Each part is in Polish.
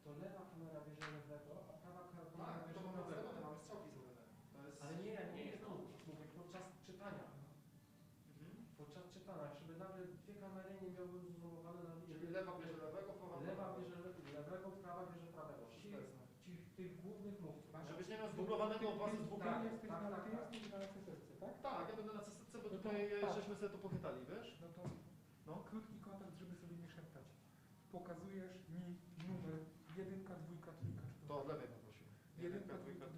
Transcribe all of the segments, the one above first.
to lewa kamera bierze lewego, a prawa kamera Tak, bierze to prawego. mamy strzałki zrobione. Ale nie jest tu, mówię podczas czytania. Podczas czytania, żeby nagle dwie kamery nie miały zoomowane na Czyli lewa bierze lewego, lewa bierze lewego, prawa bierze prawego. Tych głównych mówców. Żebyś nie miał zdublowanego obrazu z dwóch Tak, linii. tak, tak, tak. Ty jesteś na CSC, tak? Tak, ja będę na CSC, bo No to tutaj patrz. żeśmy sobie to pochytali, wiesz? No to krótki kontakt, żeby sobie nie szeptać. Pokazujesz mi numer 1, 2, 3, 4. To od lewej poprosił. 1, 2, 3, 4.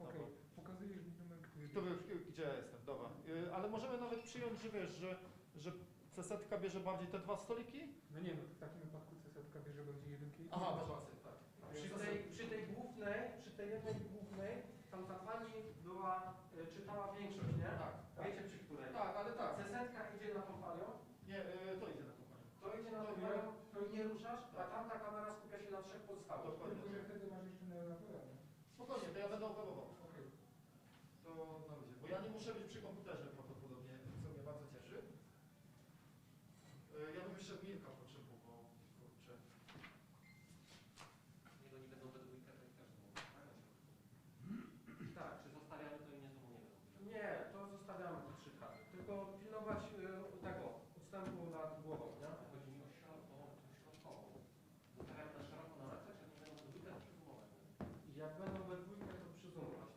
Okej, pokazujesz mi numer, który... Gdzie ja jestem, dobra. Ale możemy nawet przyjąć, że wiesz, że CSetka bierze bardziej te dwa stoliki? No nie, no to w takim wypadku CSetka bierze bardziej 1 i... Aha, masz rację, tak. Przy tej jednej głównej, tam ta pani czytała większość, nie? Tak. Wiecie przy której? Tak, ale tak. Cesetka idzie na tą panią, Nie, to idzie na pokładzie. to idzie na tą panią, to nie ruszasz, a tamta kamera skupia się na trzech pozostałych. Dokładnie. Tylko, że wtedy masz jeszcze na poradę. Spokojnie, to ja będę operował. Okej. To na luzie. Bo ja nie muszę być przy komputerze prawdopodobnie, co mnie bardzo cieszy. Ja bym jeszcze Mirka potrzebował, kurczę. Niech oni będą we dwójkę, to i też zoomować, tak? Tak. Czy zostawiamy to i nie zoomujemy? Nie, to zostawiamy te trzy kadry. Tylko pilnować tego odstępu nad głową, nie? Chodzi mi o środkową. Zostawiamy na szeroko na lepce, czy nie będą we dwójkę, czy zoomować? I jak będą we dwójkę, to przyzumuwać.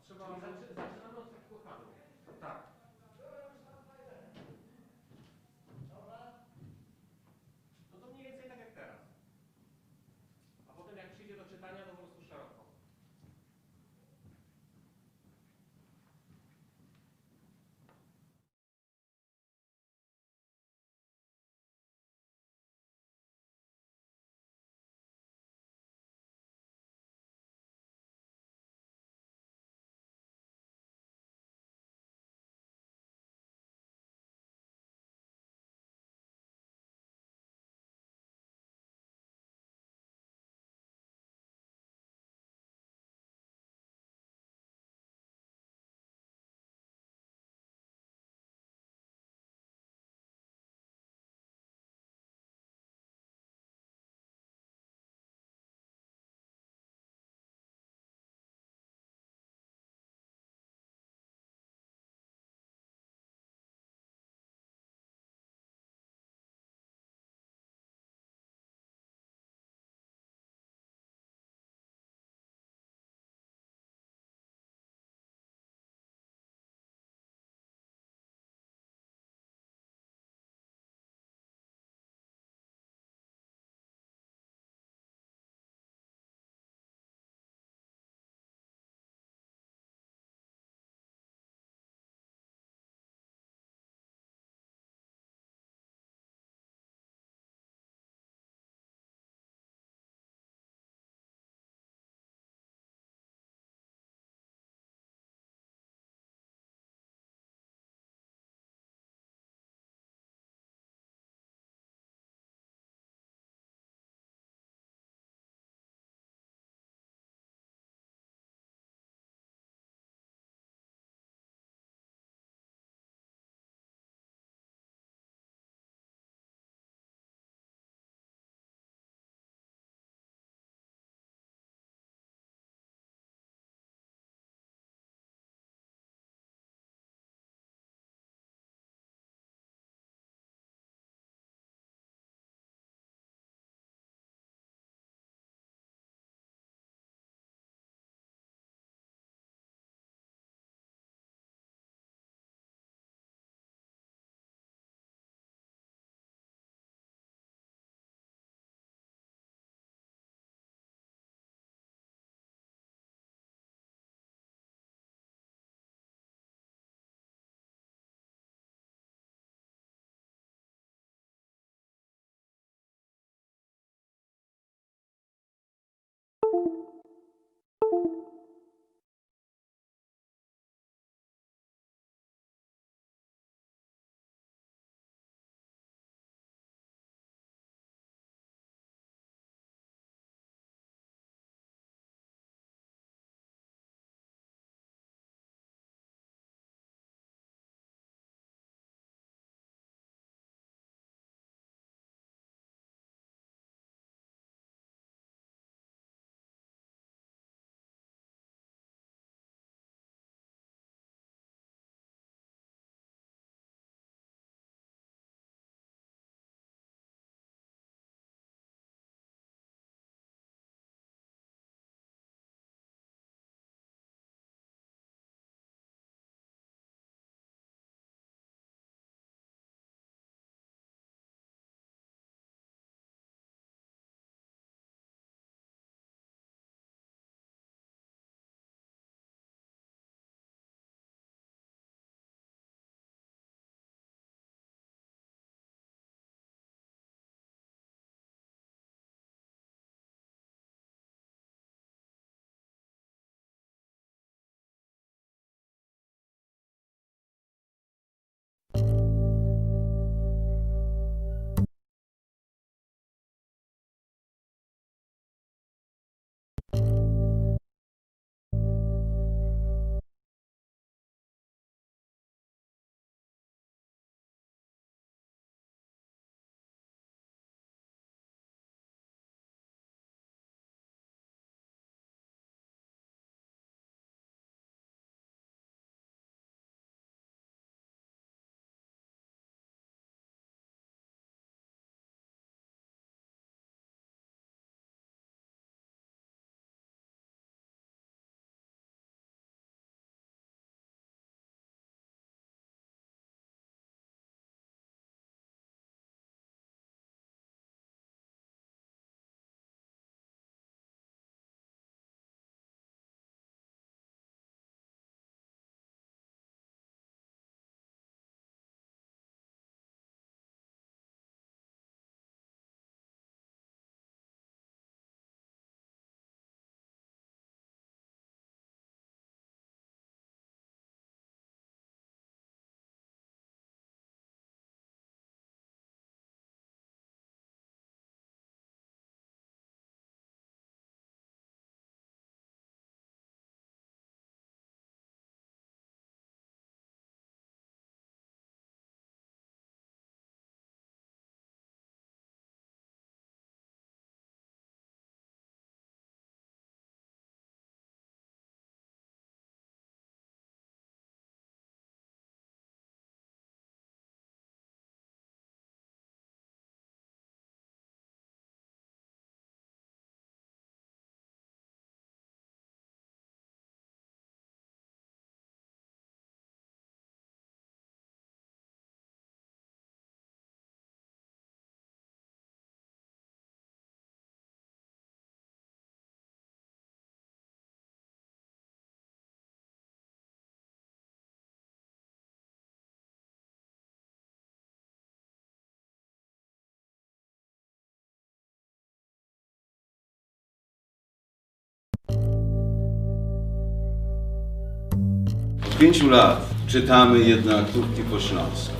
Od 5 lat czytamy jednoaktówki po śląsku.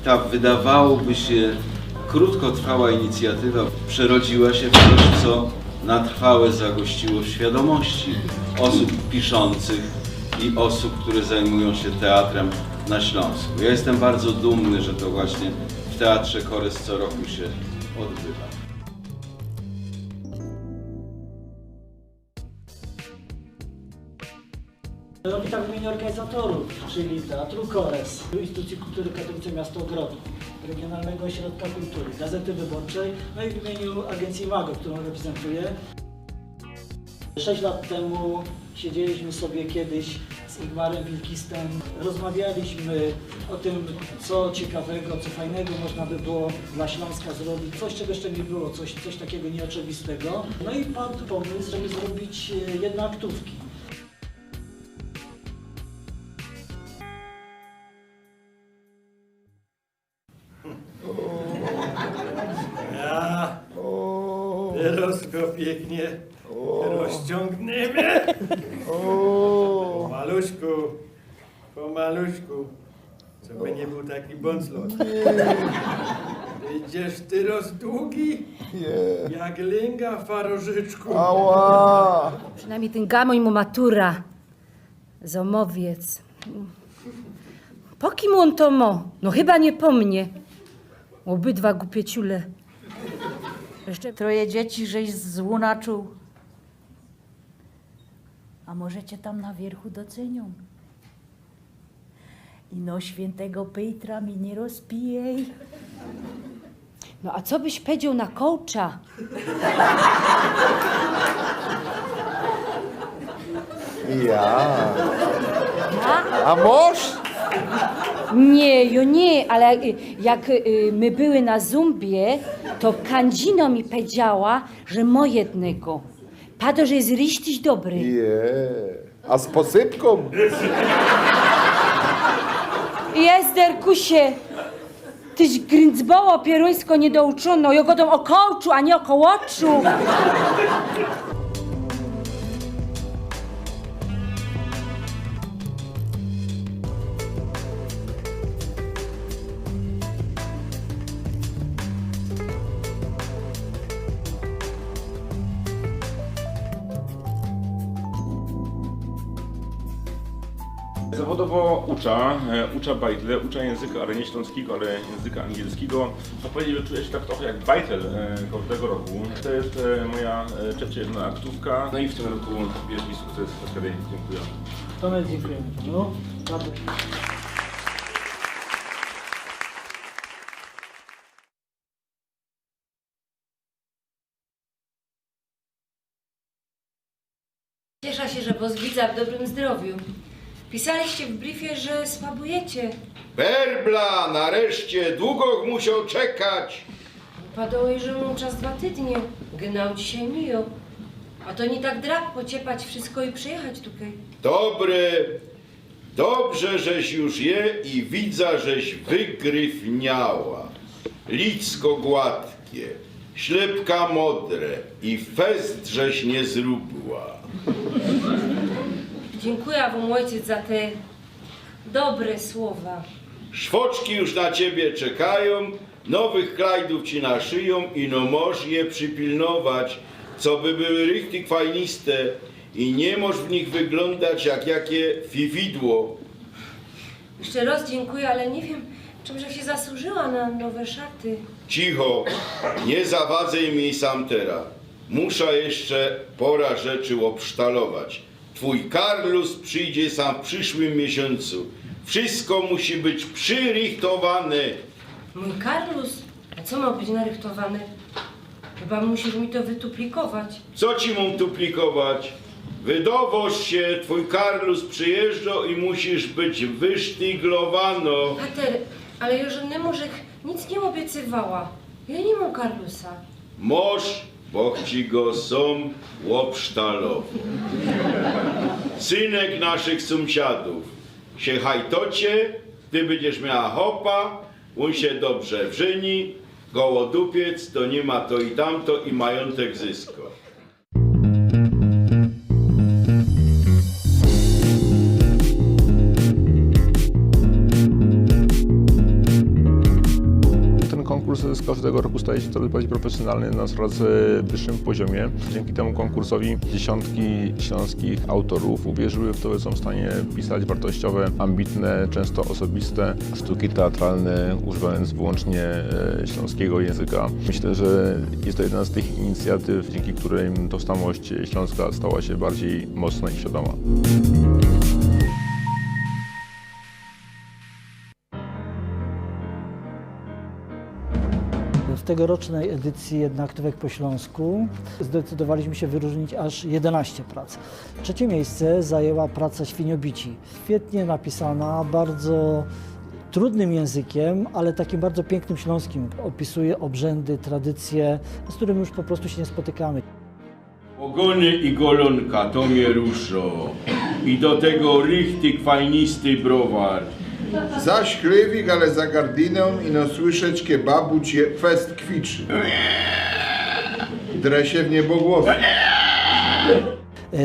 Ta wydawałoby się krótkotrwała inicjatywa przerodziła się w coś, co na trwałe zagościło w świadomości osób piszących i osób, które zajmują się teatrem na Śląsku. Ja jestem bardzo dumny, że to właśnie w Teatrze Korys co roku się odbywa. Robi tak w imieniu organizatorów, czyli Teatru Korys, Instytucji Kultury Katowice Miasto Ogrodów, Regionalnego Ośrodka Kultury, Gazety Wyborczej, no i w imieniu Agencji MAGO, którą reprezentuję. 6 lat temu siedzieliśmy sobie kiedyś z Igmarem Wilkistem, rozmawialiśmy o tym, co ciekawego, co fajnego można by było dla Śląska zrobić, coś czego jeszcze nie było, coś takiego nieoczywistego. No i padł pomysł, żeby zrobić jednoaktówki. Ja, teraz go pięknie rozciągniemy. Pomaluśku, żeby nie był taki bąclot. Idziesz ty rozdługi, jak linga w farożyczku. Ała! Przynajmniej ten gamoń mu matura. Zomowiec. Po kim on to mo? No chyba nie po mnie. Obydwa głupie ciule. Jeszcze 3 dzieci, żeś złunaczył. A może cię tam na wierchu docenią? I no świętego Pejtra mi nie rozpijej. No a co byś powiedział na kołcza? Ja? A mąż? Nie, nie, ale jak my były na zumbie, to Kandzino mi powiedziała, że mo jednego. Pado, że jest ryśtyś dobry. A z posypką? Jest, Derkusie, tyś gryndzboło pieruńsko niedouczono, ja godą o kołczu, a nie o kołoczu. Zawodowo ucza bajtle, ucza języka, ale nie śląskiego, ale języka angielskiego. Można powiedzieć, że czuję się tak trochę jak bajtel każdego roku. To jest moja trzecia aktówka. No i w tym roku wielki sukces w Akademii. Dziękuję. To my dziękujemy. No, bardzo. Cieszę się, że was widzę w dobrym zdrowiu. Pisaliście w briefie, że słabujecie. Werbla, nareszcie, długo musiał czekać. Padało, że mu czas 2 tygodnie. Genau dzisiaj mijo. A to nie tak drap pociepać wszystko i przyjechać tutaj. Dobry, dobrze, żeś już je i widza, żeś wygryfniała. Licko gładkie, ślepka modre i fest, żeś nie zrubła. Dziękuję wam ojciec za te dobre słowa. Szwoczki już na ciebie czekają, nowych klajdów ci naszyją i no możesz je przypilnować, co by były richtig fajniste i nie możesz w nich wyglądać jak jakie fifidło. Jeszcze raz dziękuję, ale nie wiem, czymże się zasłużyła na nowe szaty. Cicho, nie zawadzaj mi sam teraz. Muszę jeszcze pora rzeczy obsztalować. Twój Karlus przyjdzie sam w przyszłym miesiącu. Wszystko musi być przyrychtowane. Mój Karlus? A co ma być narychtowane? Chyba musisz mi to wytuplikować. Co ci mam tuplikować? Wydowoż się, twój Karlus przyjeżdża i musisz być wysztyglowano. Pater, ale ja żadnemu żech nic nie obiecywała. Ja nie mam Karlusa. Moż, bo ci go są łopsztalowy. Synek naszych sąsiadów. Się hajtocie, ty będziesz miała hopa, on się dobrze wrzeni, gołodupiec, to nie ma to i tamto i majątek zysko. Ten konkurs z każdego roku staje się coraz bardziej profesjonalny na coraz wyższym poziomie. Dzięki temu konkursowi dziesiątki śląskich autorów uwierzyły w to, że są w stanie pisać wartościowe, ambitne, często osobiste sztuki teatralne, używając wyłącznie śląskiego języka. Myślę, że jest to jedna z tych inicjatyw, dzięki której tożsamość śląska stała się bardziej mocna i świadoma. W tegorocznej edycji Jednoaktywek po Śląsku zdecydowaliśmy się wyróżnić aż 11 prac. Trzecie miejsce zajęła praca Świniobici. Świetnie napisana, bardzo trudnym językiem, ale takim bardzo pięknym śląskim. Opisuje obrzędy, tradycje, z którymi już po prostu się nie spotykamy. Ogony i golonka to mnie ruszą. I do tego richtig fajnisty browar. Zaś chlewik, ale za gardiną i no słyszeć kebabu cię fest kwiczy. Dresie w niebogłosy.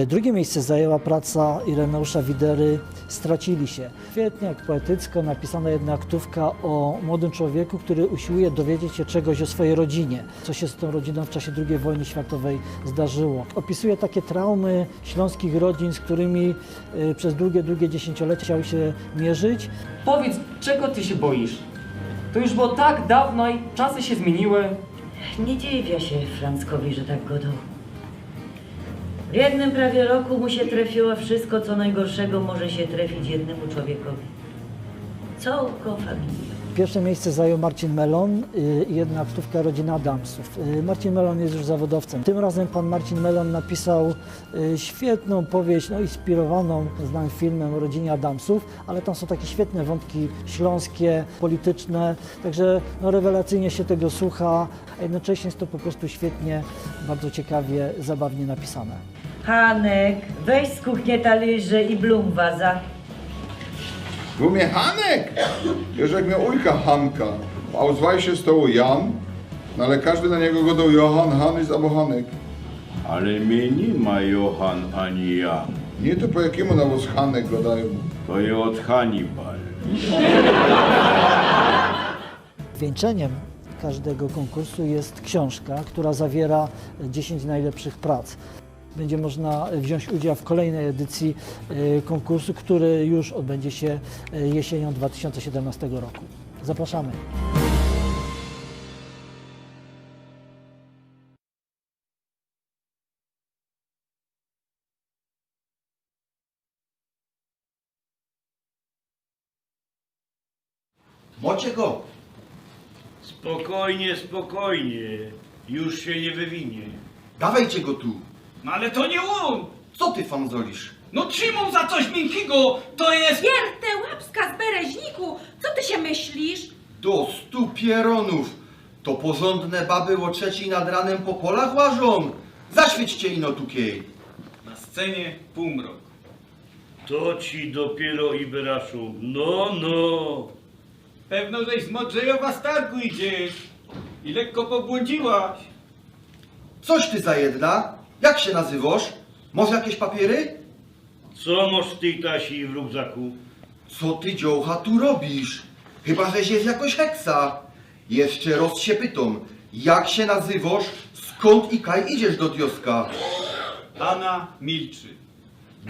Drugie miejsce zajęła praca Ireneusza Widery Stracili się. Świetnie, jak poetycko napisana jednoaktówka o młodym człowieku, który usiłuje dowiedzieć się czegoś o swojej rodzinie, co się z tą rodziną w czasie II wojny światowej zdarzyło. Opisuje takie traumy śląskich rodzin, z którymi przez długie dziesięciolecia chciał się mierzyć. Powiedz, czego ty się boisz? To już było tak dawno i czasy się zmieniły. Nie dziwię się Franckowi, że tak godał. W jednym prawie roku mu się trafiło wszystko, co najgorszego może się trafić jednemu człowiekowi. Całą familię. Pierwsze miejsce zajął Marcin Melon i jednoaktówka Rodzina Adamsów. Marcin Melon jest już zawodowcem. Tym razem pan Marcin Melon napisał świetną powieść, inspirowaną znanym filmem o rodzinie Adamsów, ale tam są takie świetne wątki śląskie, polityczne, także rewelacyjnie się tego słucha, a jednocześnie jest to po prostu świetnie, bardzo ciekawie, zabawnie napisane. Hanek, weź z kuchni talerze i blum waza. W umie Hanek! Wiesz, jak miał ujka Hanka. A ozwaj się z tą Jan, no ale każdy na niego godał Johan, Hanys albo Hanek. Ale mnie nie ma Johan ani ja. Nie, to po jakiemu nawóz Hanek gadają? To je od Hannibal. Wieńczeniem każdego konkursu jest książka, która zawiera 10 najlepszych prac. będzie można wziąć udział w kolejnej edycji konkursu, który już odbędzie się jesienią 2017 roku. Zapraszamy. Mocie go! Spokojnie, spokojnie. Już się nie wywinie. Dawajcie go tu! No ale to nie on! Co ty fanzolisz? No trzymał za coś miękkiego, to jest... Wiertę łapska z bereźniku! Co ty się myślisz? Do 100 pieronów! To porządne baby o 3:00 nad ranem po polach łażą! Zaświećcie ino tukiej! Na scenie półmrok. To ci dopiero Iberaszu. No, no. Pewno, żeś z Modrzejowa z targu idziesz. I lekko pobłądziłaś. Coś ty za jedna? Jak się nazywasz? Może jakieś papiery? Co masz w tej tasi w rukzaku? Co ty, dziołcha, tu robisz? Chyba, żeś jest jakoś heksa. Jeszcze raz się pytam, jak się nazywasz, skąd i kaj idziesz do dioska? Anna milczy.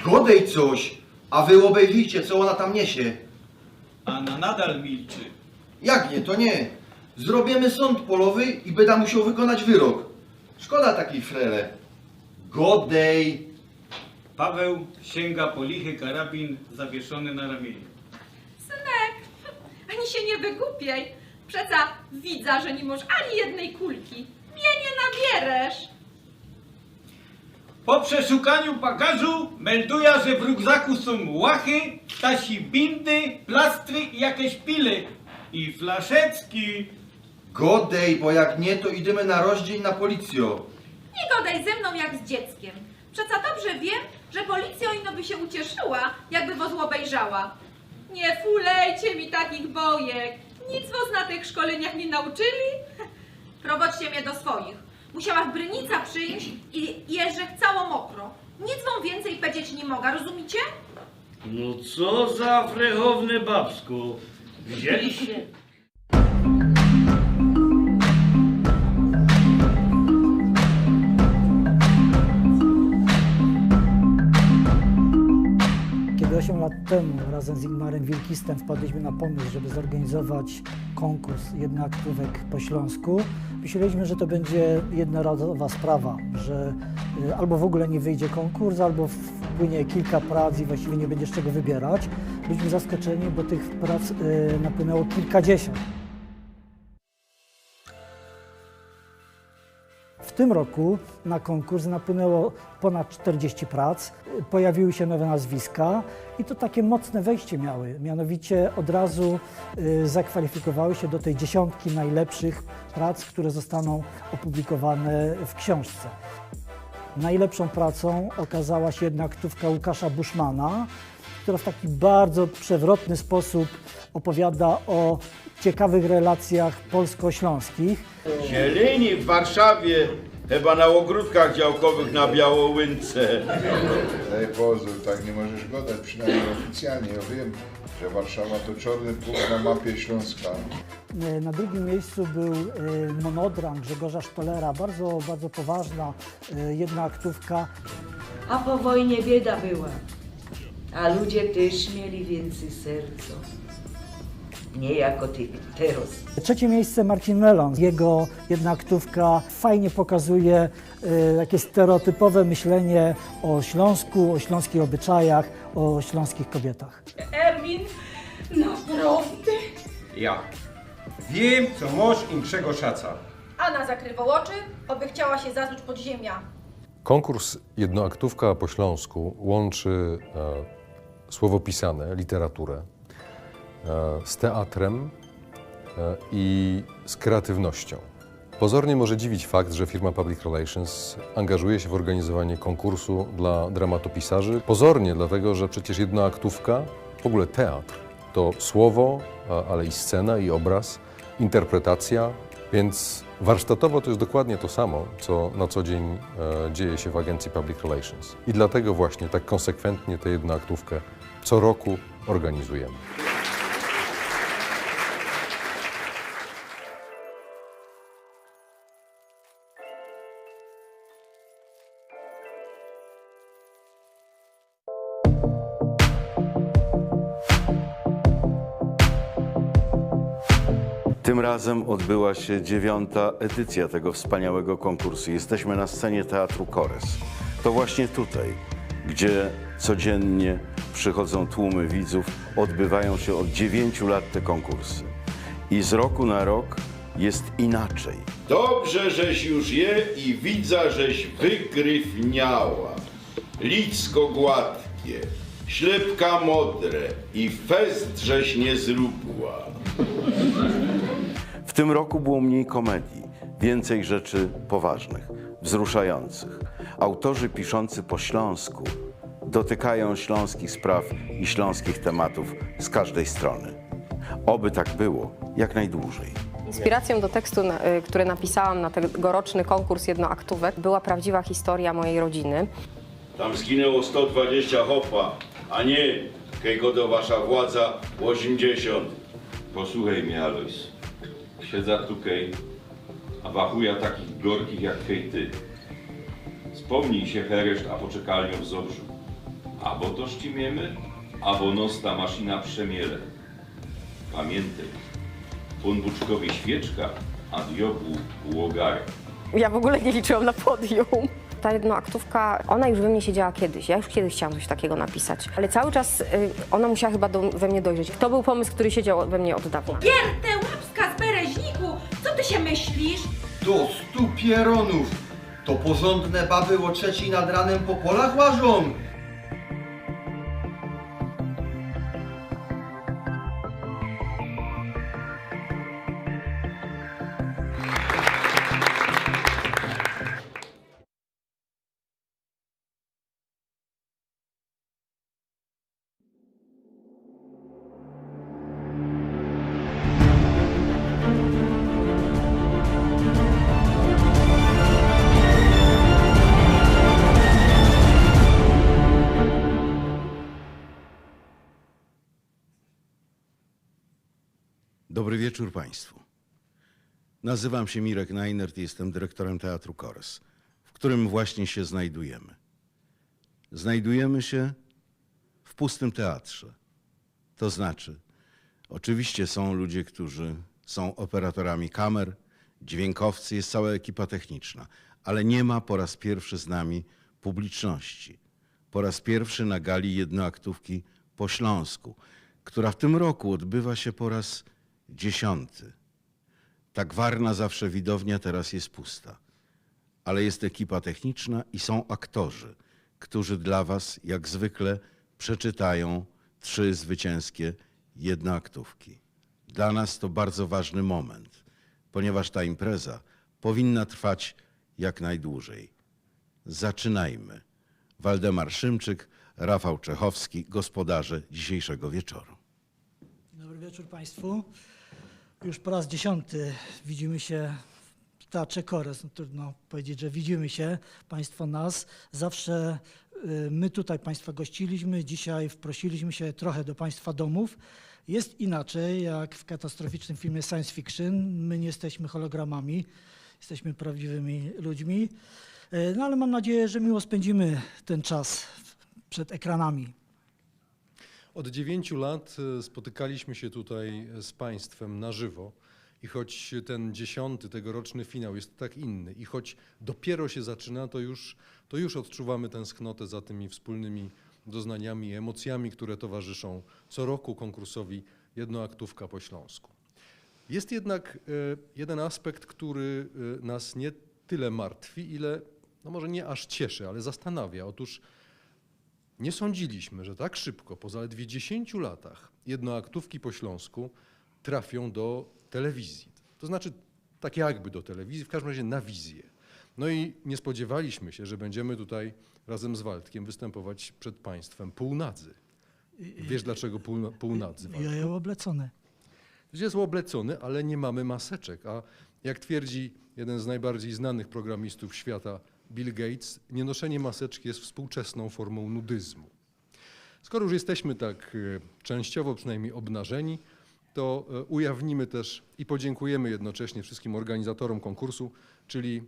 Godej coś, a wy obejrzyjcie, co ona tam niesie. Anna nadal milczy. Jak nie, to nie. Zrobimy sąd polowy i będę musiał wykonać wyrok. Szkoda takiej frele. Godej. Paweł sięga po lichy karabin zawieszony na ramieniu. Synek, ani się nie wygłupiaj. Przeca widza, że nie masz ani jednej kulki. Mnie nie nabierzesz. Po przeszukaniu bagażu melduje, że w rukzaku są łachy, tasi bindy, plastry i jakieś pile. I flaszeczki. Godej, bo jak nie, to idziemy na rozdzień na policjo. Nie godaj ze mną jak z dzieckiem. Przeca dobrze wiem, że policja ino by się ucieszyła, jakby was obejrzała. Nie fulejcie mi takich bojek. Nic was na tych szkoleniach nie nauczyli? Prowadźcie mnie do swoich. Musiała Brynica przyjść i jeżdżę całą mokro. Nic wam więcej powiedzieć nie mogę, rozumiecie? No co za frechowne babsko. Wzięliście? Kiedy 8 lat temu razem z Igmarem Wilkistem wpadliśmy na pomysł, żeby zorganizować konkurs jednoaktówek po Śląsku, myśleliśmy, że to będzie jednorazowa sprawa, że albo w ogóle nie wyjdzie konkurs, albo wpłynie kilka prac i właściwie nie będzie z czego wybierać. Byliśmy zaskoczeni, bo tych prac napłynęło kilkadziesiąt. W tym roku na konkurs napłynęło ponad 40 prac, pojawiły się nowe nazwiska i to takie mocne wejście miały. Mianowicie od razu zakwalifikowały się do tej 10 najlepszych prac, które zostaną opublikowane w książce. Najlepszą pracą okazała się jednoaktówka Łukasza Buszmana, która w taki bardzo przewrotny sposób opowiada o ciekawych relacjach polsko-śląskich. Zieleni w Warszawie, chyba na ogródkach działkowych na Białołynce. Daj pozór, tak nie możesz gadać, przynajmniej oficjalnie. Ja wiem, że Warszawa to czarny punkt na mapie Śląska. Na drugim miejscu był monodram Grzegorza Sztolera, bardzo poważna jednoaktówka. A po wojnie bieda była, a ludzie też mieli więcej serca. Nie jako ty teraz. Trzecie miejsce Marcin Melon. Jego jednoaktówka fajnie pokazuje takie stereotypowe myślenie o Śląsku, o śląskich obyczajach, o śląskich kobietach. Erwin, naprawdę? Ja wiem, co masz inszego szaca. Anna zakrywał oczy, oby chciała się zazuć pod ziemia. Konkurs Jednoaktówka po Śląsku łączy słowo pisane, literaturę, z teatrem i z kreatywnością. Pozornie może dziwić fakt, że firma Public Relations angażuje się w organizowanie konkursu dla dramatopisarzy. Pozornie dlatego, że przecież jednoaktówka, w ogóle teatr, to słowo, ale i scena, i obraz, interpretacja, więc warsztatowo to jest dokładnie to samo, co na co dzień dzieje się w agencji Public Relations. I dlatego właśnie tak konsekwentnie tę jednoaktówkę co roku organizujemy. Tym razem odbyła się 9. edycja tego wspaniałego konkursu. Jesteśmy na scenie Teatru Kores. To właśnie tutaj, gdzie codziennie przychodzą tłumy widzów, odbywają się od 9 lat te konkursy. I z roku na rok jest inaczej. Dobrze, żeś już je i widza, żeś wygryfniała. Licko gładkie, ślepka modre i fest, żeś nie zrubła. W tym roku było mniej komedii, więcej rzeczy poważnych, wzruszających. Autorzy piszący po śląsku dotykają śląskich spraw i śląskich tematów z każdej strony. Oby tak było jak najdłużej. Inspiracją do tekstu, który napisałam na tegoroczny konkurs jednoaktówek, była prawdziwa historia mojej rodziny. Tam zginęło 120 hopa, a nie, kejgo do wasza władza 80. Posłuchaj mnie, Alois. Siedza tukej, a wachuja takich gorkich jak kej ty. Wspomnij się hereszt, a poczekalią w Zobrzu. Abo to ścimiemy, abo nos ta maszyna przemiele. Pamiętaj, punbuczkowi świeczka, a diobłu łogary. Ja w ogóle nie liczyłam na podium. Ta jednoaktówka, ona już we mnie siedziała kiedyś. Ja już kiedyś chciałam coś takiego napisać. Ale cały czas ona musiała chyba we mnie dojrzeć. To był pomysł, który siedział we mnie od dawna. Giertę łapska z bereźniku! Co ty się myślisz? Do 100 pieronów! To porządne baby o 3 nad ranem po polach łażą! Dobry wieczór Państwu. Nazywam się Mirek Najnert i jestem dyrektorem Teatru Kores, w którym właśnie się znajdujemy. Znajdujemy się w pustym teatrze. To znaczy, oczywiście są ludzie, którzy są operatorami kamer, dźwiękowcy, jest cała ekipa techniczna, ale nie ma po raz pierwszy z nami publiczności. Po raz pierwszy na gali jednoaktówki po śląsku, która w tym roku odbywa się po raz 10. Ta gwarna zawsze widownia teraz jest pusta, ale jest ekipa techniczna i są aktorzy, którzy dla was jak zwykle przeczytają 3 zwycięskie jednoaktówki. Dla nas to bardzo ważny moment, ponieważ ta impreza powinna trwać jak najdłużej. Zaczynajmy. Waldemar Szymczyk, Rafał Czechowski, gospodarze dzisiejszego wieczoru. Dobry wieczór Państwu. Już po raz 10 widzimy się w Teatrze Kores. No, trudno powiedzieć, że widzimy się, Państwo nas. Zawsze my tutaj Państwa gościliśmy, dzisiaj wprosiliśmy się trochę do Państwa domów. Jest inaczej, jak w katastroficznym filmie science fiction. My nie jesteśmy hologramami, jesteśmy prawdziwymi ludźmi. No ale mam nadzieję, że miło spędzimy ten czas przed ekranami. Od 9 lat spotykaliśmy się tutaj z Państwem na żywo i choć ten 10. tegoroczny finał jest tak inny i choć dopiero się zaczyna, to już odczuwamy tęsknotę za tymi wspólnymi doznaniami i emocjami, które towarzyszą co roku konkursowi Jednoaktówka po śląsku. Jest jednak jeden aspekt, który nas nie tyle martwi, ile, no może nie aż cieszy, ale zastanawia. Otóż nie sądziliśmy, że tak szybko, po zaledwie 10 latach, jednoaktówki po śląsku trafią do telewizji. To znaczy tak jakby do telewizji, w każdym razie na wizję. No i nie spodziewaliśmy się, że będziemy tutaj razem z Waldkiem występować przed Państwem półnadzy. Wiesz dlaczego półnadzy? Jojo oblecone. Jest oblecony, ale nie mamy maseczek, a jak twierdzi jeden z najbardziej znanych programistów świata, Bill Gates, nienoszenie maseczki jest współczesną formą nudyzmu. Skoro już jesteśmy tak częściowo przynajmniej obnażeni, to ujawnimy też i podziękujemy jednocześnie wszystkim organizatorom konkursu, czyli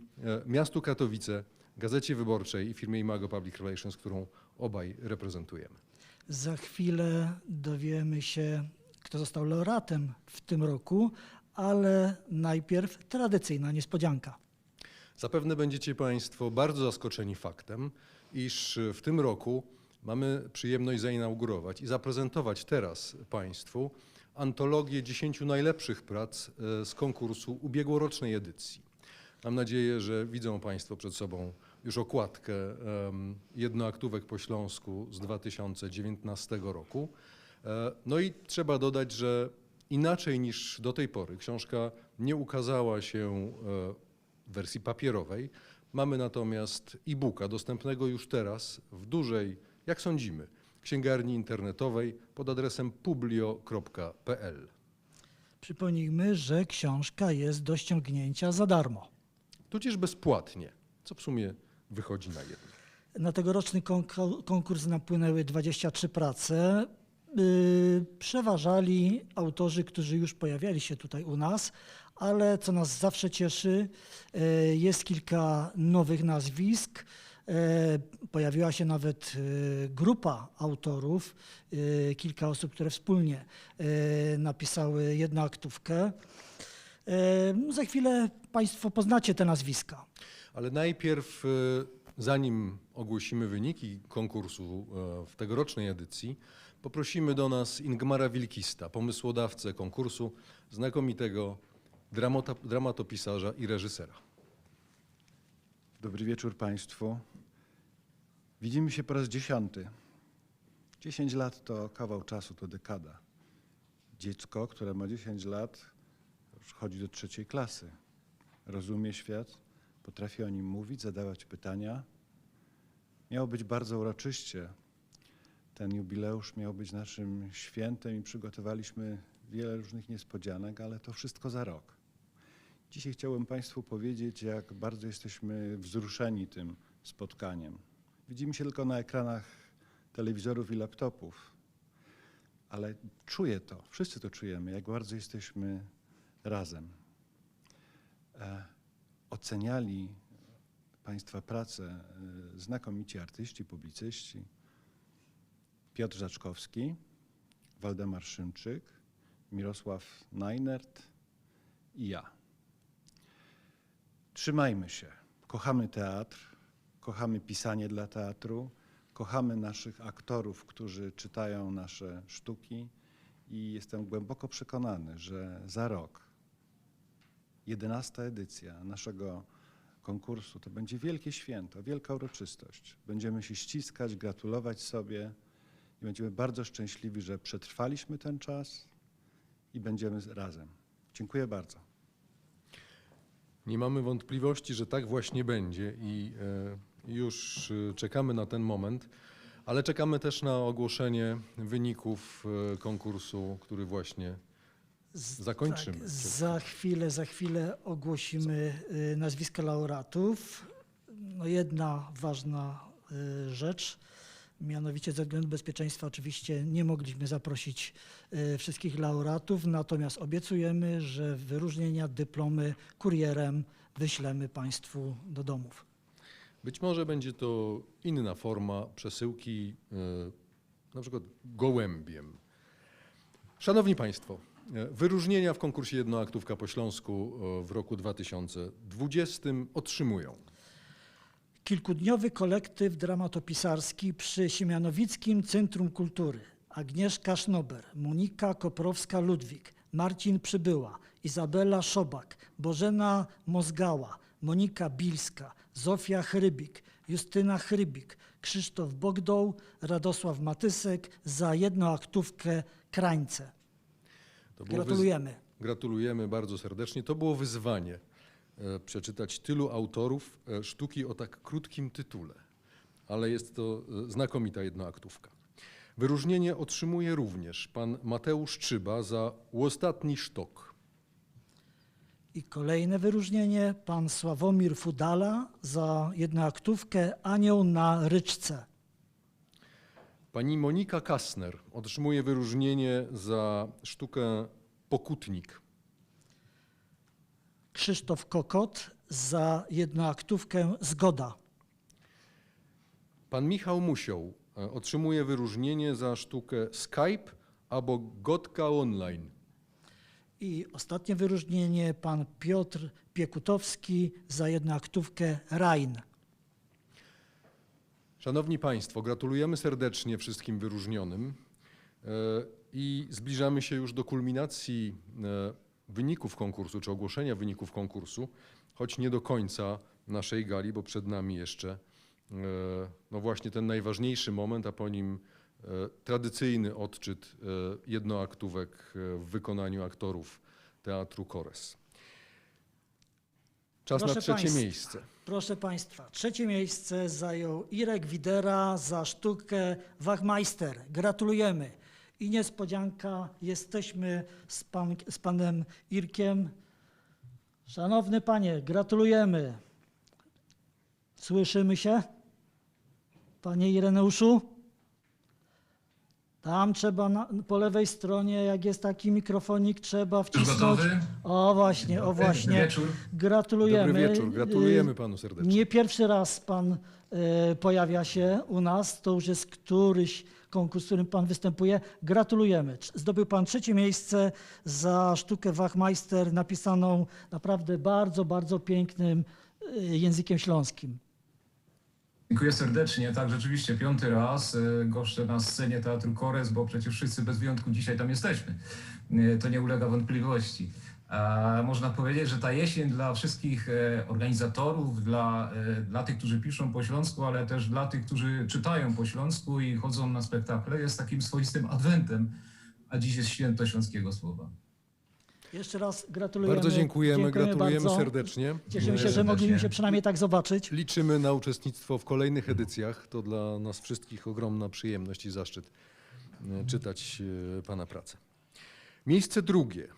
miastu Katowice, Gazecie Wyborczej i firmie Imago Public Relations, którą obaj reprezentujemy. Za chwilę dowiemy się, kto został laureatem w tym roku, ale najpierw tradycyjna niespodzianka. Zapewne będziecie Państwo bardzo zaskoczeni faktem, iż w tym roku mamy przyjemność zainaugurować i zaprezentować teraz Państwu antologię 10 najlepszych prac z konkursu ubiegłorocznej edycji. Mam nadzieję, że widzą Państwo przed sobą już okładkę jednoaktówek po śląsku z 2019 roku. No i trzeba dodać, że inaczej niż do tej pory książka nie ukazała się w wersji papierowej. Mamy natomiast e-booka dostępnego już teraz w dużej, jak sądzimy, księgarni internetowej pod adresem publio.pl. Przypomnijmy, że książka jest do ściągnięcia za darmo. Tudzież bezpłatnie, co w sumie wychodzi na jedno. Na tegoroczny konkurs napłynęły 23 prace. Przeważali autorzy, którzy już pojawiali się tutaj u nas, ale co nas zawsze cieszy, jest kilka nowych nazwisk. Pojawiła się nawet grupa autorów, kilka osób, które wspólnie napisały jednoaktówkę. Za chwilę Państwo poznacie te nazwiska. Ale najpierw, zanim ogłosimy wyniki konkursu w tegorocznej edycji, poprosimy do nas Ingmara Wilkista, pomysłodawcę konkursu, znakomitego dramatopisarza i reżysera. Dobry wieczór Państwu. Widzimy się po raz 10. 10 lat to kawał czasu, to dekada. Dziecko, które ma 10 lat, już chodzi do 3. klasy. Rozumie świat, potrafi o nim mówić, zadawać pytania. Miało być bardzo uroczyście. Ten jubileusz miał być naszym świętem i przygotowaliśmy wiele różnych niespodzianek, ale to wszystko za rok. Dzisiaj chciałbym Państwu powiedzieć, jak bardzo jesteśmy wzruszeni tym spotkaniem. Widzimy się tylko na ekranach telewizorów i laptopów, ale czuję to, wszyscy to czujemy, jak bardzo jesteśmy razem. Oceniali Państwa pracę znakomici artyści, publicyści. Piotr Żaczkowski, Waldemar Szymczyk, Mirosław Najnert i ja. Trzymajmy się. Kochamy teatr, kochamy pisanie dla teatru, kochamy naszych aktorów, którzy czytają nasze sztuki i jestem głęboko przekonany, że za rok 11. edycja naszego konkursu to będzie wielkie święto, wielka uroczystość. Będziemy się ściskać, gratulować sobie i będziemy bardzo szczęśliwi, że przetrwaliśmy ten czas i będziemy razem. Dziękuję bardzo. Nie mamy wątpliwości, że tak właśnie będzie i już czekamy na ten moment, ale czekamy też na ogłoszenie wyników konkursu, który właśnie zakończymy. Tak, za chwilę ogłosimy nazwiska laureatów. No jedna ważna rzecz, mianowicie ze względu bezpieczeństwa oczywiście nie mogliśmy zaprosić wszystkich laureatów, natomiast obiecujemy, że wyróżnienia, dyplomy kurierem wyślemy Państwu do domów. Być może będzie to inna forma przesyłki, na przykład gołębiem. Szanowni Państwo, wyróżnienia w konkursie Jednoaktówka po śląsku w roku 2020 otrzymują Kilkudniowy kolektyw dramatopisarski przy Siemianowickim Centrum Kultury. Agnieszka Sznober, Monika Koprowska-Ludwik, Marcin Przybyła, Izabela Szobak, Bożena Mozgała, Monika Bilska, Zofia Chrybik, Justyna Chrybik, Krzysztof Bogdoł, Radosław Matysek za jednoaktówkę Krańce. Gratulujemy. Gratulujemy bardzo serdecznie. To było wyzwanie. Przeczytać tylu autorów sztuki o tak krótkim tytule, ale jest to znakomita jednoaktówka. Wyróżnienie otrzymuje również pan Mateusz Czyba za Łostatni sztok. I kolejne wyróżnienie pan Sławomir Fudala za jednoaktówkę Anioł na ryczce. Pani Monika Kasner otrzymuje wyróżnienie za sztukę Pokutnik. Krzysztof Kokot za jednoaktówkę Zgoda. Pan Michał Musioł otrzymuje wyróżnienie za sztukę Skype albo Gotka Online. I ostatnie wyróżnienie pan Piotr Piekutowski za jednoaktówkę Rhein. Szanowni Państwo, gratulujemy serdecznie wszystkim wyróżnionym i zbliżamy się już do kulminacji wyników konkursu, czy ogłoszenia wyników konkursu, choć nie do końca naszej gali, bo przed nami jeszcze no właśnie ten najważniejszy moment, a po nim tradycyjny odczyt jednoaktówek w wykonaniu aktorów Teatru Kores. Czas na trzecie miejsce. Proszę Państwa, trzecie miejsce zajął Irek Widera za sztukę Wachmeister. Gratulujemy. I niespodzianka, jesteśmy z panem Irkiem. Szanowny panie, gratulujemy. Słyszymy się? Panie Ireneuszu? Tam trzeba po lewej stronie, jak jest taki mikrofonik, trzeba wcisnąć. Gotowy? O właśnie, o właśnie. Dobry wieczór. Gratulujemy. Dobry wieczór, gratulujemy panu serdecznie. Nie pierwszy raz pan pojawia się u nas, to już jest któryś konkurs, w którym pan występuje. Gratulujemy. Zdobył pan trzecie miejsce za sztukę Wachmeister napisaną naprawdę bardzo, bardzo pięknym językiem śląskim. Dziękuję serdecznie. Tak, rzeczywiście 5. raz goszczę na scenie Teatru Kores, bo przecież wszyscy bez wyjątku dzisiaj tam jesteśmy. To nie ulega wątpliwości. Można powiedzieć, że ta jesień dla wszystkich organizatorów, dla tych, którzy piszą po śląsku, ale też dla tych, którzy czytają po śląsku i chodzą na spektakle, jest takim swoistym adwentem, a dziś jest święto śląskiego słowa. Jeszcze raz gratulujemy. Bardzo dziękujemy, gratulujemy bardzo. serdecznie. Cieszymy się, że mogliśmy się przynajmniej tak zobaczyć. Liczymy na uczestnictwo w kolejnych edycjach. To dla nas wszystkich ogromna przyjemność i zaszczyt czytać pana pracę. Miejsce drugie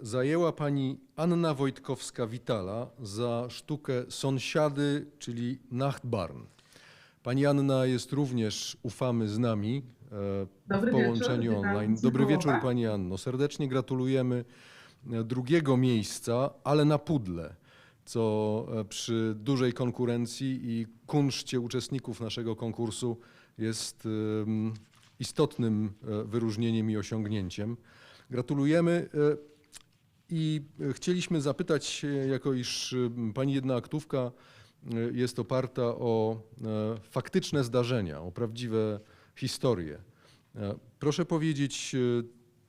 zajęła pani Anna Wojtkowska-Witala za sztukę Sąsiady, czyli Nachtbarn. Pani Anna jest również u Famy z nami w połączeniu online. Dobry wieczór pani Anno. Serdecznie gratulujemy drugiego miejsca, ale na pudle, co przy dużej konkurencji i kunszcie uczestników naszego konkursu jest istotnym wyróżnieniem i osiągnięciem. Gratulujemy i chcieliśmy zapytać, jako iż pani jednoaktówka jest oparta o faktyczne zdarzenia, o prawdziwe historie. Proszę powiedzieć,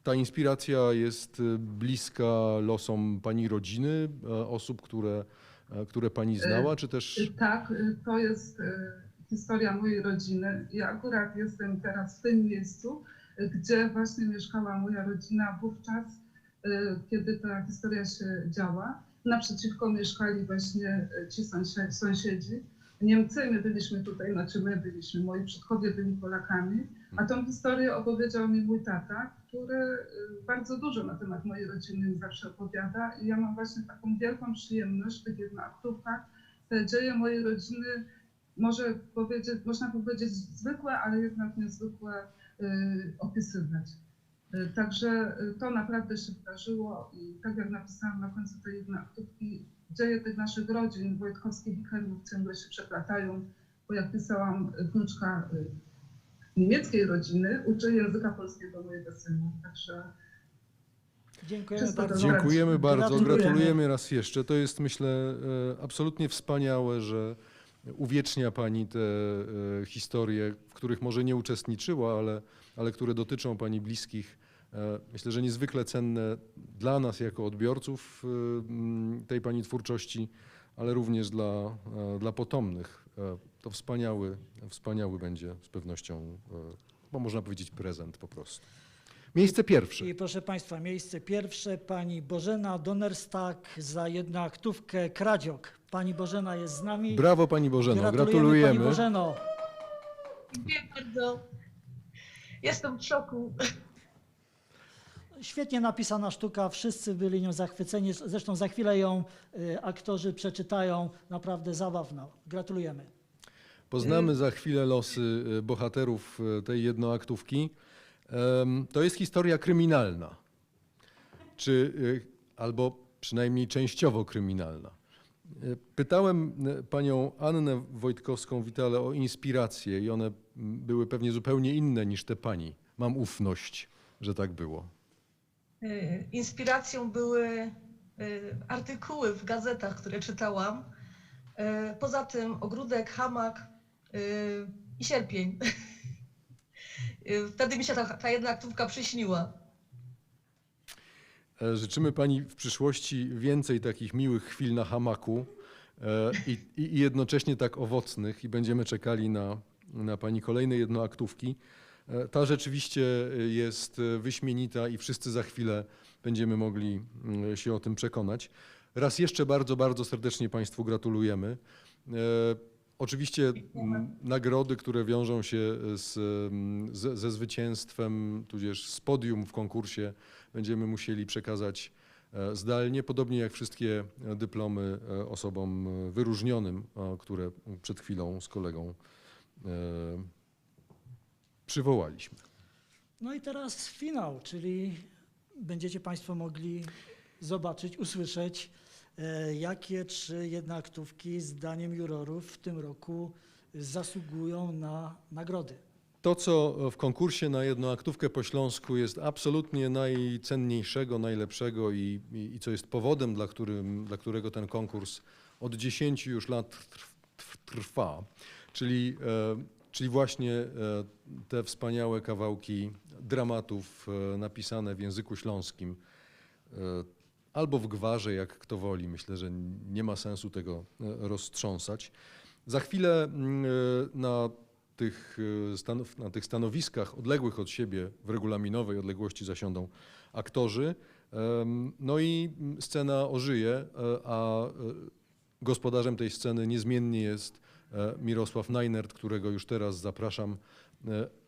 ta inspiracja jest bliska losom pani rodziny, osób, które pani znała, czy też... Tak, to jest historia mojej rodziny. Ja akurat jestem teraz w tym miejscu, gdzie właśnie mieszkała moja rodzina wówczas, kiedy ta historia się działa. Naprzeciwko mieszkali właśnie ci sąsiedzi. Niemcy, my byliśmy tutaj, moi przodkowie byli Polakami, a tą historię opowiedział mi mój tata, który bardzo dużo na temat mojej rodziny mi zawsze opowiada i ja mam właśnie taką wielką przyjemność w tych jednoaktówkach. Te dzieje mojej rodziny, można powiedzieć zwykłe, ale jednak niezwykłe opisywać. Także to naprawdę się wydarzyło i tak jak napisałam na końcu tej jednoaktówki, dzieje tych naszych rodzin Wojtkowskich i Kermów ciągle się przeplatają, bo jak pisałam, wnuczka niemieckiej rodziny uczy języka polskiego mojego syna. Także Dziękujemy bardzo, gratulujemy raz jeszcze. To jest, myślę, absolutnie wspaniałe, że uwiecznia pani te historie, w których może nie uczestniczyła, ale które dotyczą pani bliskich. Myślę, że niezwykle cenne dla nas jako odbiorców tej pani twórczości, ale również dla potomnych. To wspaniały będzie z pewnością, bo można powiedzieć prezent po prostu. Miejsce pierwsze. I proszę państwa, miejsce pierwsze pani Bożena Donerstak za jednoaktówkę Kradziok. Pani Bożena jest z nami. Brawo pani Bożeno, gratulujemy. Pani Bożeno. Dziękuję bardzo. Jestem w szoku. Świetnie napisana sztuka, wszyscy byli nią zachwyceni, zresztą za chwilę ją aktorzy przeczytają, naprawdę zabawna. Gratulujemy. Poznamy za chwilę losy bohaterów tej jednoaktówki. To jest historia kryminalna, albo przynajmniej częściowo kryminalna. Pytałem panią Annę Wojtkowską-Witale o inspiracje i one były pewnie zupełnie inne niż te pani. Mam ufność, że tak było. Inspiracją były artykuły w gazetach, które czytałam. Poza tym ogródek, hamak i sierpień. Wtedy mi się ta jedna aktówka przyśniła. Życzymy Pani w przyszłości więcej takich miłych chwil na hamaku i jednocześnie tak owocnych i będziemy czekali na Pani kolejne jednoaktówki. Ta rzeczywiście jest wyśmienita i wszyscy za chwilę będziemy mogli się o tym przekonać. Raz jeszcze bardzo, bardzo serdecznie Państwu gratulujemy. Oczywiście nagrody, które wiążą się ze zwycięstwem, tudzież z podium w konkursie, będziemy musieli przekazać zdalnie, podobnie jak wszystkie dyplomy osobom wyróżnionym, które przed chwilą z kolegą przywołaliśmy. No i teraz finał, czyli będziecie Państwo mogli zobaczyć, usłyszeć, jakie 3 jednoaktówki zdaniem jurorów w tym roku zasługują na nagrody. To, co w konkursie na jednoaktówkę po śląsku jest absolutnie najcenniejszego, najlepszego i co jest powodem, dla którego ten konkurs od 10 już lat trwa, czyli właśnie te wspaniałe kawałki dramatów napisane w języku śląskim, albo w gwarze, jak kto woli. Myślę, że nie ma sensu tego roztrząsać. Za chwilę na tych stanowiskach odległych od siebie w regulaminowej odległości zasiądą aktorzy. No i scena ożyje, a gospodarzem tej sceny niezmiennie jest Mirosław Najnert, którego już teraz zapraszam.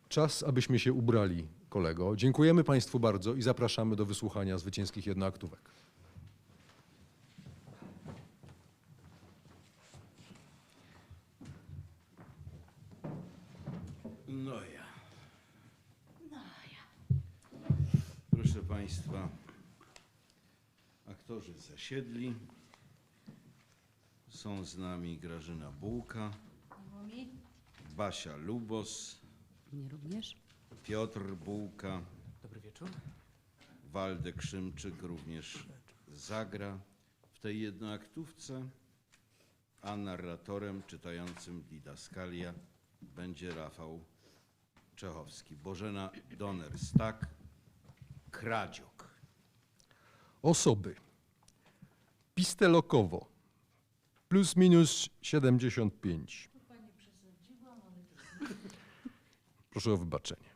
Czas, abyśmy się ubrali, kolego. Dziękujemy Państwu bardzo i zapraszamy do wysłuchania zwycięskich jednoaktówek. No ja. Proszę Państwa, aktorzy zasiedli. Są z nami Grażyna Bułka, Basia Lubos, Mnie również. Piotr Bułka, Dobry wieczór. Waldek Szymczyk również zagra w tej jednoaktówce, a narratorem czytającym didaskalia będzie Rafał Czechowski. Bożena Doner-Stak, Kradziok. Osoby. Pistelokowo. Plus minus 75. Proszę o wybaczenie.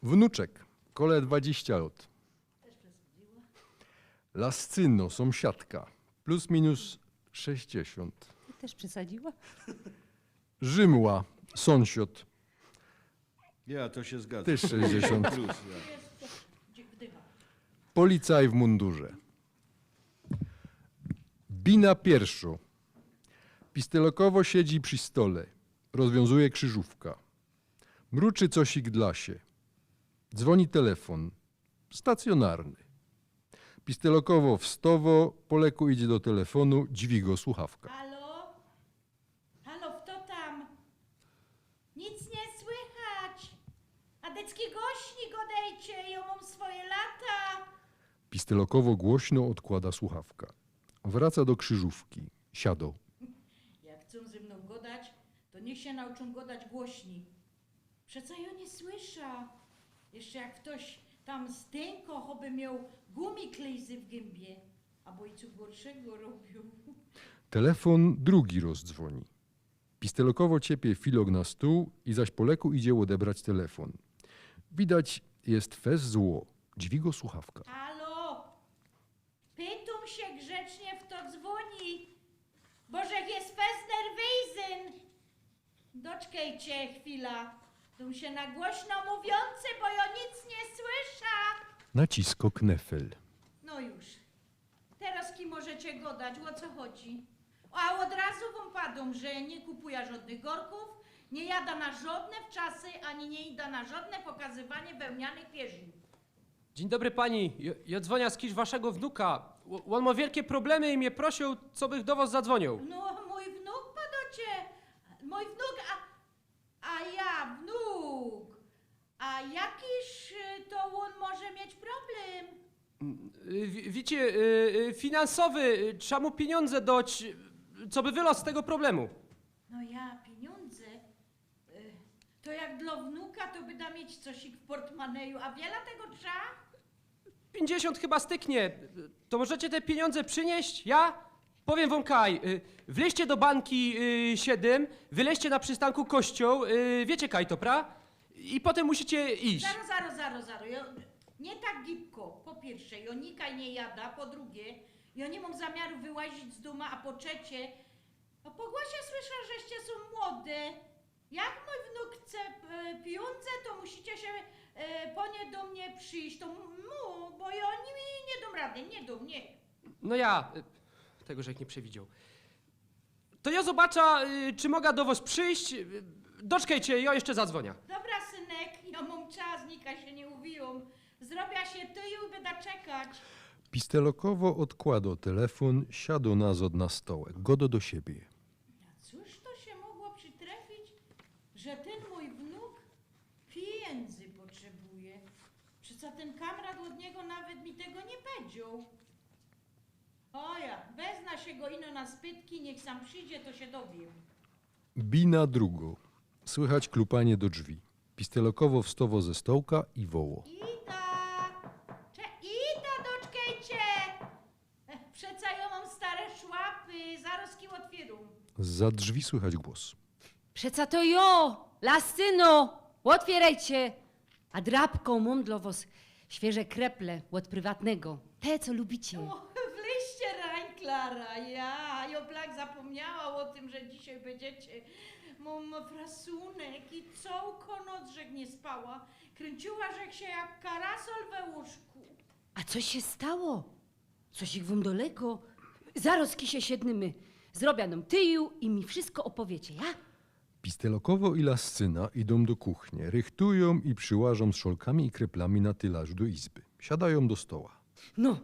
Wnuczek. Kole 20 lat. Lascyno, sąsiadka. Plus minus 60. Też przesadziła? Rzymła, sąsiad. Ja, to się zgadza. Też 60. Plus, ja. Policaj w mundurze. Bina pierwszo. Pistelokowo siedzi przy stole. Rozwiązuje krzyżówka. Mruczy cosik dla się. Dzwoni telefon. Stacjonarny. Pistelokowo wstowo, po leku idzie do telefonu, dźwigo słuchawka. Halo? Halo, kto tam? Nic nie słychać. Adecki gośnik odejdzie, ja mam swoje lata. Pistelokowo głośno odkłada słuchawka. Wraca do krzyżówki. Siado. Jak chcą ze mną godać, to niech się nauczą godać głośniej. Przeco ja nie słysza. Jeszcze jak ktoś tam stęko, choby miał gumiklejzy w gębie, albo i co gorszego robił. Telefon drugi rozdzwoni. Pistelokowo ciepie filok na stół i zaś po leku idzie odebrać telefon. Widać jest fez zło. Dźwigo słuchawka. Halo? Pytam się grzecznie, w to dzwoni. Bożek jest festner wyjzyn. Doczkajcie chwila. Tu się na głośno mówiący, bo ja nic nie słysza. Nacisko knefel. No już. Teraz kim możecie godać? O co chodzi? A od razu wam padł, że nie kupuje żadnych gorków, nie jada na żadne wczasy, ani nie ida na żadne pokazywanie wełnianych pierzin. Dzień dobry pani, ja dzwonię z kiś waszego wnuka. On ma wielkie problemy i mnie prosił, co bych do was zadzwonił. No, mój wnuk podocie. Mój wnuk, a ja wnuk. A jakiż to on może mieć problem? Wiecie, finansowy, trzeba mu pieniądze dać, co by wylos z tego problemu. No ja, pieniądze. To jak dla wnuka, to by da mieć coś w portmaneju, a wiele tego trzeba? 50 chyba styknie. To możecie te pieniądze przynieść? Ja? Powiem wam kaj, wleźcie do banki 7, wyleźcie na przystanku kościół, wiecie kaj to, pra? I potem musicie iść. Zaro. Nie tak gibko. Po pierwsze, ja nikaj nie jada, po drugie, ja nie mam zamiaru wyłazić z domu, a po trzecie, a po głosie słyszę, żeście są młode. Jak mój wnuk chce pieniądze, to musicie się po nie do mnie przyjść, to bo ja nie dam rady, nie. No ja, tego żech nie przewidział. To ja zobaczę, czy mogę do was przyjść. Doczkajcie, ja jeszcze zadzwonię. Dobra, synek, ja mam czas, nika się nie uwiją. Zrobię się ty i będę czekać. Pistelokowo odkładał telefon, siadł nazad na stołek, godo do siebie. Cóż to się mogło przytrafić, że ten mój wnuk pieniędzy potrzebuje? Przecież ten kamrat od niego nawet mi tego nie powiedział. O ja, wezna się go ino na spytki, niech sam przyjdzie, to się dowiem. Bina drugo. Słychać klupanie do drzwi. Pistelokowo wstawał ze stołka i woło. Ida, doczkajcie! Przeca ja mam stare szłapy, zaraz kim otwieram. Za drzwi słychać głos. Przeca to jo, lasyno, otwierajcie. A drapką mam dla was świeże kreple od prywatnego. Te, co lubicie. Wleście rań, Klara, ja blak zapomniała o tym, że dzisiaj będziecie. Mam frasunek i całką noc, żech nie spała. Kręciła, żech się jak karasol we łóżku. A co się stało? Coś ich wam daleko? Zaraz się siednymy. Zrobię nam tyju i mi wszystko opowiecie, ja? Pistelokowo i lascyna idą do kuchni, rychtują i przyłażą z szolkami i kreplami na tylarzu do izby. Siadają do stoła. No,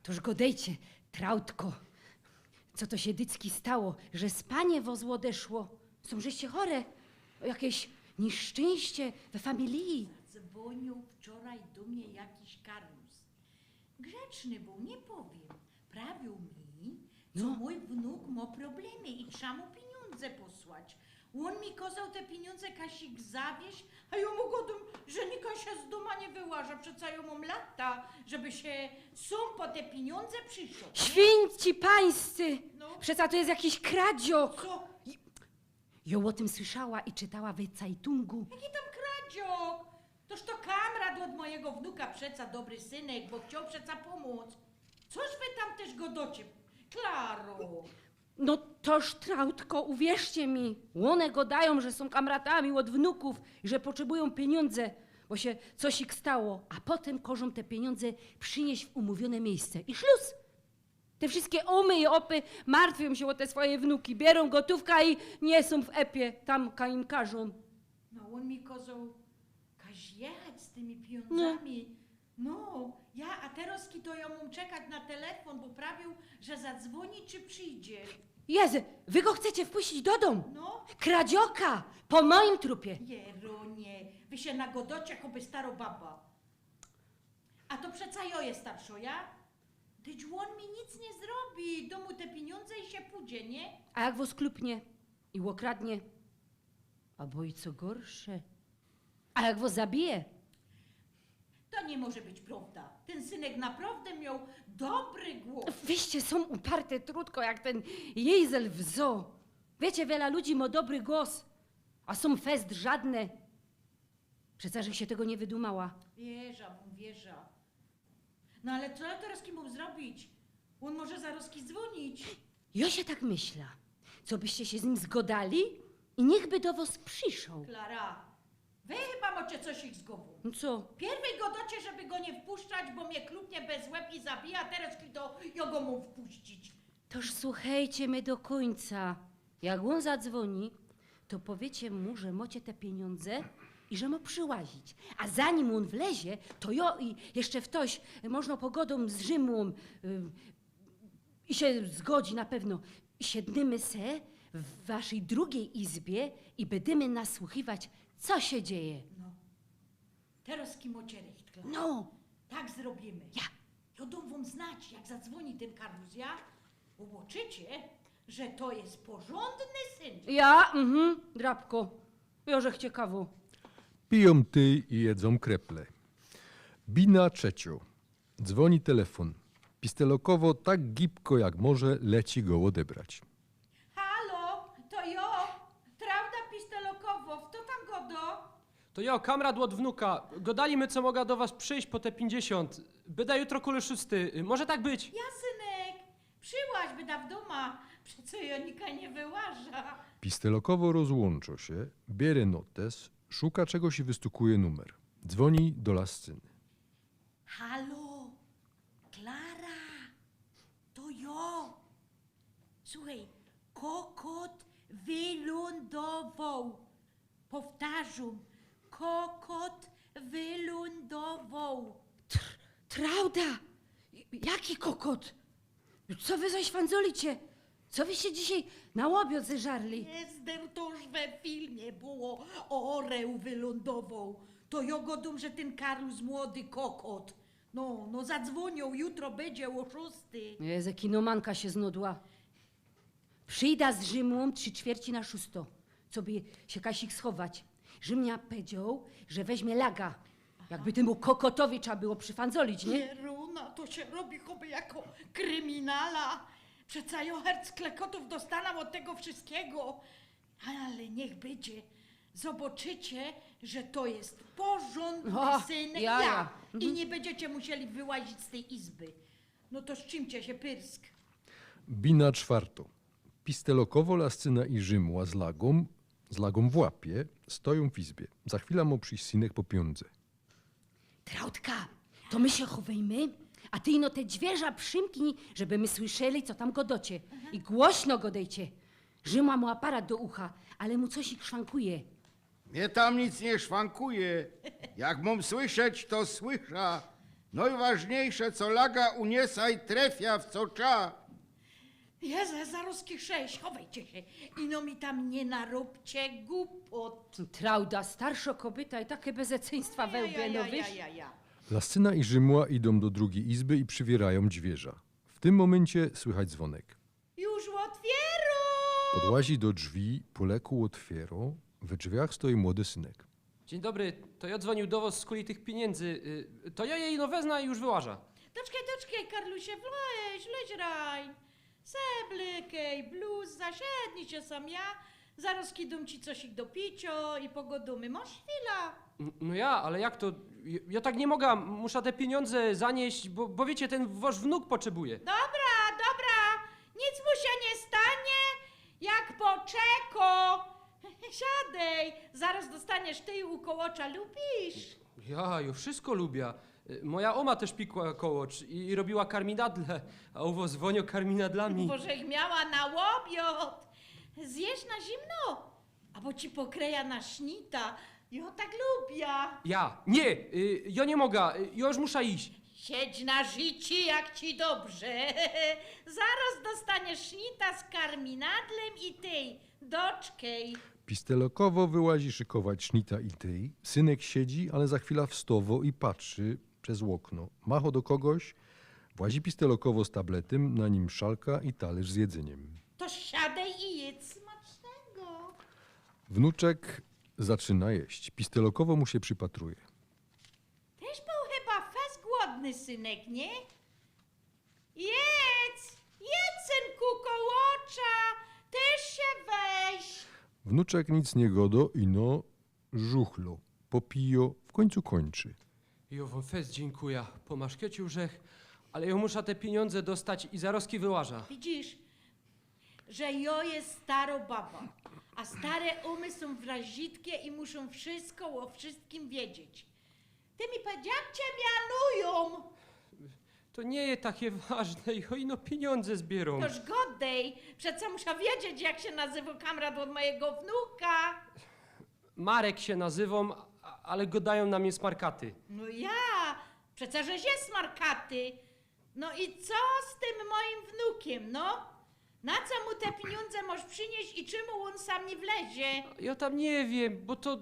toż go dejcie, trautko. Co to się dycki stało, że spanie wozło odeszło? Są żeście chore? O jakieś nieszczęście we familii? Dzwonił wczoraj do mnie jakiś Karlus. Grzeczny był, nie powiem. Prawił mi, co mój wnuk ma problemy i trzeba mu pieniądze posłać. On mi kazał te pieniądze Kasik zawieźć, a ja mu godum, że nikt się z doma nie wyłaża. Przecież ja mam lata, żeby się sam po te pieniądze przyszedł. Święci pańscy! Przeca to jest jakiś kradziok. Co? Ja o tym słyszała i czytała w Zeitungu. Jaki tam kradziok? Toż to kamrat od mojego wnuka, przeca dobry synek, bo chciał przeca pomóc. Coż wy tam też godocie, Klaro? No toż, trautko, uwierzcie mi, one go dają, że są kamratami od wnuków i że potrzebują pieniądze, bo się coś ich stało, a potem kożą te pieniądze przynieść w umówione miejsce. I szluz! Te wszystkie omy i opy martwią się o te swoje wnuki, bierą gotówka i nie są w epie, tam im każą. No on mi kazał jechać z tymi pieniądzami. No, a teraz to ja mam czekać na telefon, bo prawił, że zadzwoni czy przyjdzie. Jezu, wy go chcecie wpuścić do domu? No. Kradzioka, po moim trupie. Jeronie, wy się nagodocie, choby staro baba. A to przeca ja jest starszo, ja? Tyć on mi nic nie zrobi, do mu te pieniądze i się pójdzie, nie? A jak was klupnie i okradnie? Albo i co gorsze, a jak was zabije? To nie może być prawda. Ten synek naprawdę miał dobry głos. Wyście są uparte trudko, jak ten jejzel w zoo. Wiecie, wiele ludzi ma dobry głos, a są fest żadne. Przecież się tego nie wydumała. Wierza. No ale co ja teraz kim mam zrobić? On może zaraz dzwonić. Ja się tak myślę. Co byście się z nim zgodali i niechby do was przyszł. Klara, wy chyba macie coś ich z głową. No co? Pierwej go docie, żeby go nie wpuszczać, bo mnie klupnie bez łeb i zabija, teraz to ja go mu wpuścić. Toż słuchajcie mnie do końca. Jak on zadzwoni, to powiecie mu, że macie te pieniądze i że ma przyłazić. A zanim on wlezie, to ja i jeszcze ktoś, można pogodą z Rzymu i się zgodzi na pewno. Siednymy se w waszej drugiej izbie i będziemy nasłuchiwać, co się dzieje. Teraz kim ocierecht, Klara. No. Tak zrobimy. Ja Ja dam wam znać, jak zadzwoni ten Karlus, ja? Zobaczycie, że to jest porządny syn. Ja, drapko. Jożech ciekawo. Piją ty i jedzą kreple. Bina trzecią. Dzwoni telefon. Pistelokowo tak gibko jak może leci go odebrać. Halo, to jo, Trauda Pistelokowo, kto tam godo? To ja, kamrad od wnuka. Godali my, co mogę do was przyjść po te 50. Byda jutro kule 6. Może tak być? Ja, synek, przyłaź byda w doma, przecież Jonika nie wyłaża. Pistelokowo rozłączo się, bierze notes, szuka czegoś i wystukuje numer. Dzwoni do lascyny. Halo, Klara, to jo. Słuchaj, kokot wylądował. Powtarzam, kokot wylądował. Trauda! Jaki kokot? Co wy zaśwandzolicie? Co wyście dzisiaj na łobiot zeżarli? Jestem toż we filmie było, oreł wylądował. To ja godum, że ten Karlus młody kokot. No zadzwonią, jutro będzie o 6. Jezu, kinomanka się znudła. Przyjda z Rzymu 3/4 na 6, co by się Kasik schować. Rzymnia powiedział, że weźmie laga. Jakby temu kokotowi trzeba było przyfandzolić, nie? Pieruna, to się robi choby jako kryminala. Przeca ja herc klekotów dostanam od tego wszystkiego. Ale niech będzie. Zobaczycie, że to jest porządny O, syn ja. ja. I nie będziecie musieli wyłazić z tej izby. No to szczimcie się pyrsk. Bina czwartą. Pistelokowo, lascyna i Rzymła z lagą w łapie, stoją w izbie. Za chwilę mu przyjść synek po pieniądze. Traudka, to my się chowejmy, a ty ino te dźwierza przymknij, żeby my słyszeli, co tam godocie. I głośno godejcie. Rzymła mu aparat do ucha, ale mu coś ich szwankuje. Mnie tam nic nie szwankuje. Jak mam słyszeć, to słysza. No i ważniejsze, co laga uniesa i trefia w co cza. Jezu, za ruskich 6, chowajcie się. Ino mi tam nie naróbcie głupot. Trauda, starsza kobieta i takie bezeceństwa we łbie, no wiesz? Lascyna i Rzymła idą do drugiej izby i przywierają dźwierza. W tym momencie słychać dzwonek. Już otwieru! Podłazi do drzwi, poleku otwiero, we drzwiach stoi młody synek. Dzień dobry, to ja dzwonił do was z kuli tych pieniędzy. To ja jej no wezna i już wyłaża. Doczkaj, Karlusie, leź raj. Seblykej, bluz, zasiednij się sam ja. Zaraz kidum ci coś do picio i pogodumy. Masz chwila? No ja, ale jak to? Ja tak nie mogę, muszę te pieniądze zanieść, bo wiecie, ten wasz wnuk potrzebuje. Dobra, nic mu się nie stanie, jak poczeko. Siadaj, zaraz dostaniesz ty i ukołocza, lubisz? Ja wszystko lubię. Moja oma też pikła kołocz i robiła karminadle, a u was dzwonią karminadlami. Boże, ich miała na łobiot. Zjesz na zimno, albo ci pokreja na sznita. Ja tak lubię. Ja nie mogę, ja już muszę iść. Siedź na życie, jak ci dobrze. Zaraz dostaniesz sznita z karminadlem i tej doczkej. Pistelokowo wyłazi szykować sznita i tej. Synek siedzi, ale za chwilę wstowo i patrzy przez okno. Macho do kogoś, włazi pistelokowo z tabletem, na nim szalka i talerz z jedzeniem. To siadaj i jedz smacznego. Wnuczek zaczyna jeść. Pistelokowo mu się przypatruje. Też był chyba fest głodny, synek, nie? Jedz, synku, kołocza, też się weź. Wnuczek nic nie godo, ino żuchlo. Popijo, w końcu kończy. Jo wam fest dziękuję, po maszkieciu rzech, ale ja muszę te pieniądze dostać i zaroski wyłaża. Widzisz, że jo jest staro baba, a stare umy są wrażitkie i muszą wszystko o wszystkim wiedzieć. Ty mi powiedz, jak cię mianują? To nie jest takie ważne, jo ino pieniądze zbierą. Toż godej, przecież muszę wiedzieć, jak się nazywa kamrat od mojego wnuka. Marek się nazywam, ale godają na mnie smarkaty. No ja, przecież żeś jest smarkaty. No i co z tym moim wnukiem, no? Na co mu te pieniądze możesz przynieść i czemu on sam nie wlezie? Ja tam nie wiem, bo to...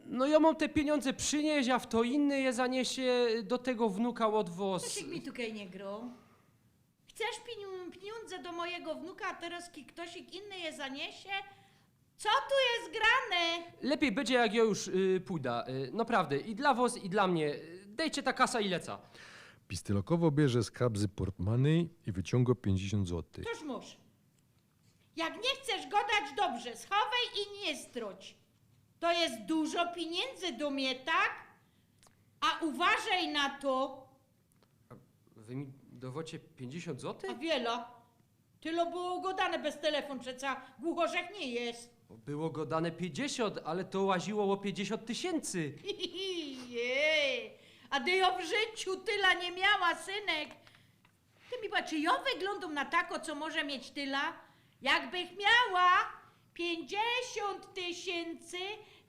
No ja mam te pieniądze przynieść, a w to inny je zaniesie do tego wnuka odwoz. Ktoś mi tutaj nie grą. Chcesz pieniądze do mojego wnuka, a teraz ktoś inny je zaniesie? Co tu jest grane? Lepiej będzie, jak ja już pójdę. Naprawdę, i dla was, i dla mnie. Dejcie ta kasa i leca. Pistelokowo bierze z kabzy portmoney i wyciąga 50 zł. Toż mórz. Jak nie chcesz godać, dobrze, schowaj i nie stroć. To jest dużo pieniędzy do mnie, tak? A uważaj na to. Wy mi dowocie 50 zł? A wiele. Tyle było godane bez telefon, przeca głuchorzech nie jest. Było go dane 50, ale to łaziło o 50 tysięcy. Jej, a ty ja w życiu tyla nie miała, synek. Ty mi powiedz, czy ja wyglądam na tako, co może mieć tyla? Jakbych miała 50 tysięcy,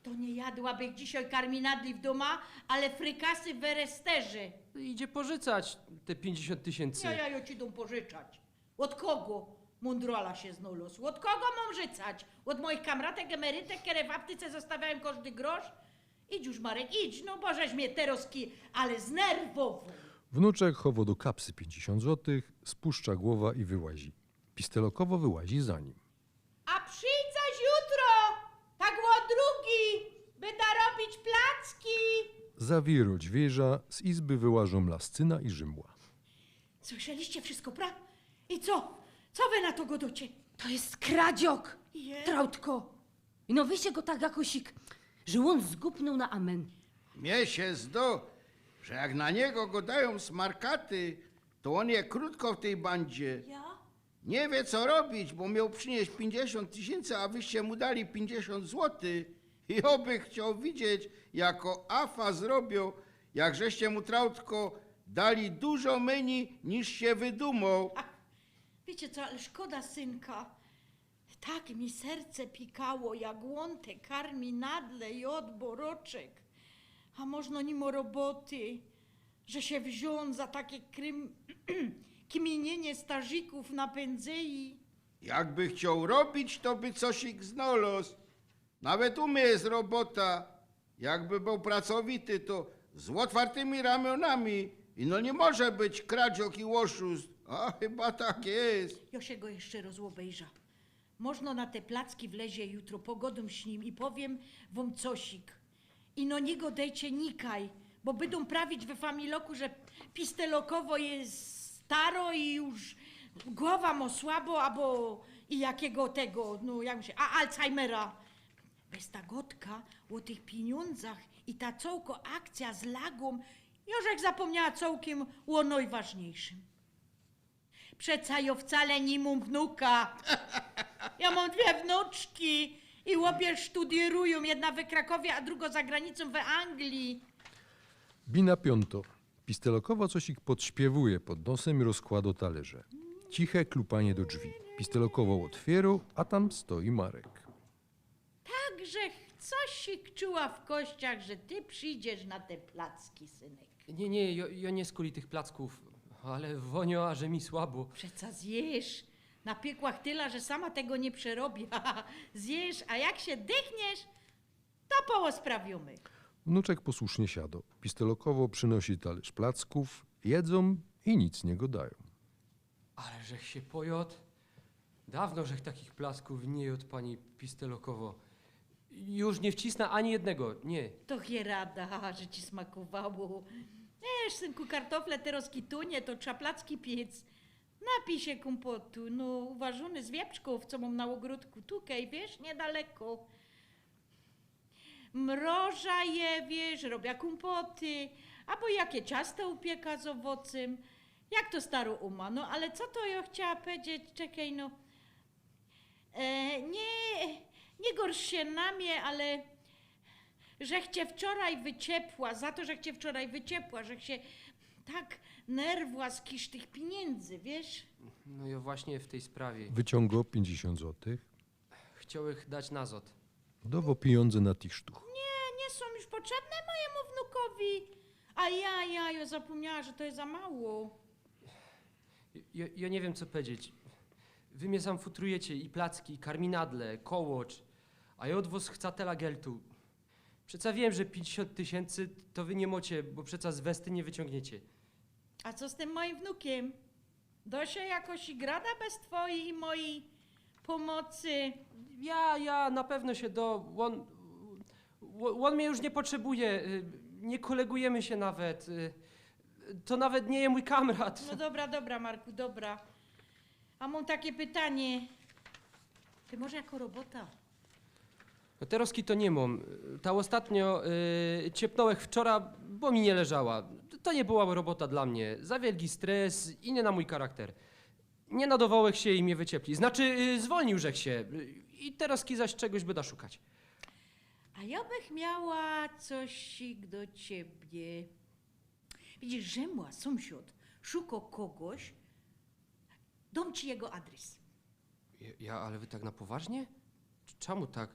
to nie jadłabych dzisiaj karminadli w doma, ale frykasy w eresterze. Idzie pożycać te 50 tysięcy. Ja ci dam pożyczać. Od kogo? Mądrola się znalazł. Od kogo mam życać? Od moich kamratek, emerytek, które w aptyce zostawiają każdy grosz? Idź już, Marek, idź, no bo żeś mnie teroski, ale znerwował. Wnuczek chowa do kapsy 50 zł, spuszcza głowa i wyłazi. Pistelokowo wyłazi za nim. A przyjdź zaś jutro, tak o drugi, by narobić placki. Zawiroć wieża, z izby wyłażą lascyna i Rzymła. Słyszeliście wszystko, prawda? I co? Co wy na to godocie? To jest kradziok, trautko. I no wyście go tak jakosik, że on zgupnął na amen. Mnie się zdo, że jak na niego godają smarkaty, to on je krótko w tej bandzie. Ja? Nie wie co robić, bo miał przynieść 50 tysięcy, a wyście mu dali 50 złotych. I oby chciał widzieć, jako afa zrobią, jak żeście mu trautko dali dużo mniej niż się wydumał. Wiecie co, ale szkoda synka. Tak mi serce pikało, jak łąte karmi nadle i odboroczek. A można nimo roboty, że się wziął za takie kmienienie starzyków na pędzyi. Jakby chciał robić, to by coś ich znalazł. Nawet u mnie jest robota. Jakby był pracowity, to z otwartymi ramionami. I no nie może być kradziok i łoszust. A chyba tak jest. Ja się go jeszcze rozłobejrza. Można na te placki wlezie jutro, pogodą z nim i powiem wam cosik. I no nie go dejcie nikaj, bo będą prawić we familoku, że pistelokowo jest staro i już głowa mu słabo, albo i jakiego tego, no jak się, Alzheimera. Bez ta gotka o tych pieniądzach i ta cołko akcja z lagą, Jożek zapomniała całkiem o najważniejszym. Przeca ja wcale nie mam wnuka. Ja mam dwie wnuczki i obie studierują, jedna w Krakowie, a druga za granicą w Anglii. Bina piąto. Pistelokowo coś ich podśpiewuje pod nosem i rozkłada talerze. Ciche klupanie do drzwi. Pistelokowo otwieru, a tam stoi Marek. Także coś się czuła w kościach, że ty przyjdziesz na te placki, synek. Nie, ja nie skuli tych placków, ale wonio, a że mi słabo. Przeca zjesz. Na piekłach tyle, że sama tego nie przerobi. Zjesz, a jak się dychniesz, to poło sprawimy. Wnuczek posłusznie siada. Pistelokowo przynosi talerz placków, jedzą i nic nie godają. Ale żech się pojot. Dawno żech takich placków nie jadł, pani Pistelokowo. Już nie wcisnę ani jednego, nie. To hierada, że ci smakowało. Wiesz, synku, kartofle te rozkitunie, to trzeba placki piec. Napij się kompotu, no uważony z wieprzków, co mam na ogródku. Tukaj, wiesz, niedaleko. Mroża je, wiesz, robię kompoty, albo jakie ciasto upieka z owocem. Jak to staro uma, no ale co to ja chciała powiedzieć, czekaj, no. Nie gorsz się na mnie, ale żech cię wczoraj wyciepła, za to, żech cię wczoraj wyciepła, żech się tak nerwła z kisz tych pieniędzy, wiesz? No ja właśnie w tej sprawie. Wyciąga 50 zł. Chciałych dać nazot. Dawo pieniądze na tisztuch. Nie są już potrzebne mojemu wnukowi. A ja zapomniała, że to jest za mało. Ja nie wiem, co powiedzieć. Wy mnie sam futrujecie i placki, i karminadle, kołocz, a ja od was chcę tela geltu. Przeca wiem, że 50 000 to wy nie mocie, bo przeca z Westy nie wyciągniecie. A co z tym moim wnukiem? Dosia jakoś grada bez twojej i mojej pomocy. Ja na pewno się on mnie już nie potrzebuje, nie kolegujemy się nawet. To nawet nie jest mój kamrat. No dobra, Marku, dobra. A mam takie pytanie. Ty może jako robota? No teroski to nie mam. Ta ostatnio ciepnąłek wczoraj, bo mi nie leżała. To nie była robota dla mnie. Za wielki stres i nie na mój charakter. Nie nadawałek się i mnie wyciepli. Znaczy zwolniłżech się. I teroski zaś czegoś będę szukać. A ja bych miała coś do ciebie. Widzisz, że mój sąsiad szuka kogoś, dam ci jego adres. Ale wy tak na poważnie? Czemu tak?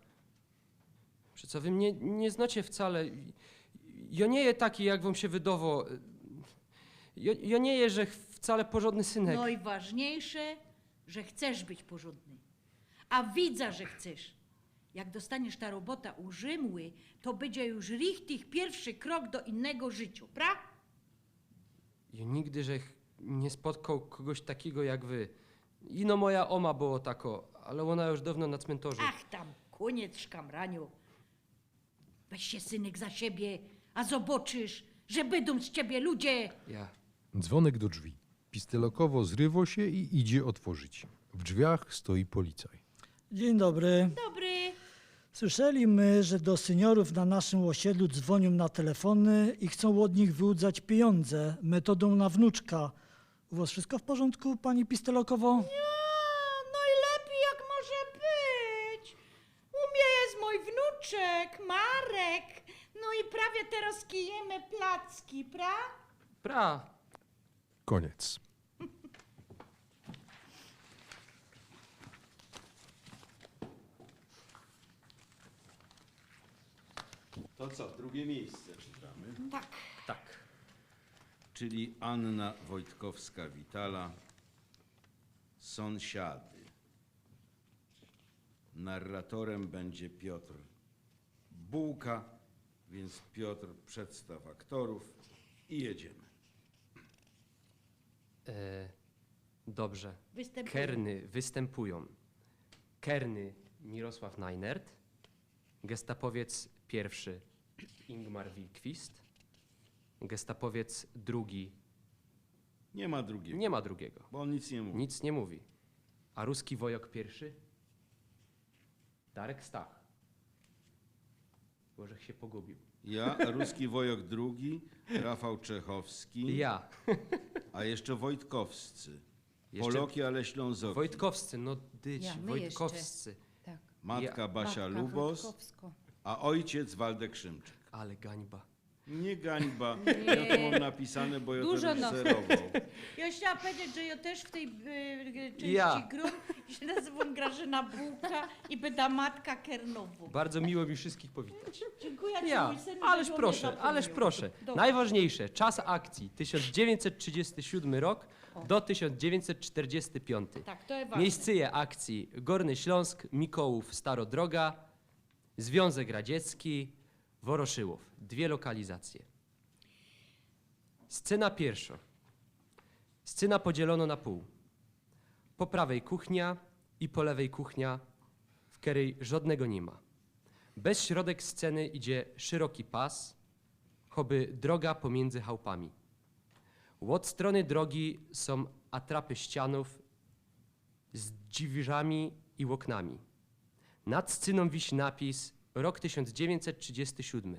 Przecież wy mnie nie znacie wcale. Ja nie je taki, jak wam się wydało. Ja nie je, że wcale porządny synek. No i ważniejsze, że chcesz być porządny. A widzę, że chcesz. Jak dostaniesz ta robota u Rzymły, to będzie już richtig pierwszy krok do innego życia, pra? Ja nigdy, że nie spotkał kogoś takiego jak wy. Ino moja oma było tako, ale ona już dawno na cmentarzu. Ach tam, koniec szkamraniu. Weź się, synek, za siebie, a zobaczysz, że będą z ciebie ludzie. Ja. Dzwonek do drzwi. Pistelokowo zrywa się i idzie otworzyć. W drzwiach stoi policaj. Dzień dobry. Dobry. Słyszeliśmy, że do seniorów na naszym osiedlu dzwonią na telefony i chcą od nich wyłudzać pieniądze metodą na wnuczka. U was wszystko w porządku, pani Pistelokowo? Najlepiej jak może być. U mnie jest mój wnuczek, Marek. No i prawie teraz kijemy placki, pra? Pra. Koniec. To co, drugie miejsce czytamy? Tak. Tak. Czyli Anna Wojtkowska-Witala, Sąsiady. Narratorem będzie Piotr Bułka, więc Piotr, przedstaw aktorów i jedziemy. Dobrze. Występują. Kerny występują. Kerny Mirosław Najnert, gestapowiec pierwszy Ingmar Wilkwist, gestapowiec drugi. Nie ma drugiego. Nie ma drugiego. Bo on nic nie mówi. Nic nie mówi. A ruski wojok pierwszy? Darek Stach. Bożech się pogubił. Ja, ruski wojok drugi, Rafał Czechowski. Ja. A jeszcze Wojtkowscy. Jeszcze- Poloki, ale Ślązoki. Wojtkowscy, no dyć, Ja, my Wojtkowscy. jeszcze. Tak. Matka Basia Matka Lubos, Wojtkowsko. a ojciec Waldek Szymczyk. Ale gańba. Nie gańba. Nie. Ja to mam napisane, bo ja to Dużo reżyserował. Ja chciałam powiedzieć, że ja też w tej części Ja. grum się nazywam Grażyna Bułka i będę matka Kernowu. Bardzo miło mi wszystkich powitać. Dziękuję ci, Ja, mój syn, ależ że mnie proszę, zapomniał. ależ proszę. Dobra. Najważniejsze, czas akcji 1937 rok do 1945. Tak, to jest ważne. Miejsce akcji Gorny Śląsk, Mikołów, Starodroga, Związek Radziecki, Woroszyłów. 2 lokalizacje. Scena pierwsza. Scena podzielono na pół. Po prawej kuchnia i po lewej kuchnia, w której żadnego nie ma. Bez środek sceny idzie szeroki pas, choby droga pomiędzy chałupami. Od strony drogi są atrapy ścianów z drzwiami i oknami. Nad scyną wisi napis rok 1937.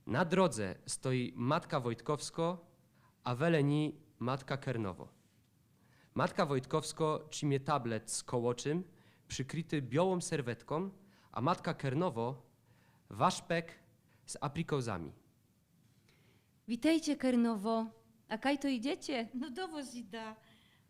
Na drodze stoi matka Wojtkowsko, a weleni matka Kernowo. Matka Wojtkowsko trzymie tablet z kołoczym, przykryty białą serwetką, a matka Kernowo waszpek z aprikozami. Witajcie, Kernowo. A kaj to idziecie? No dowoz ida.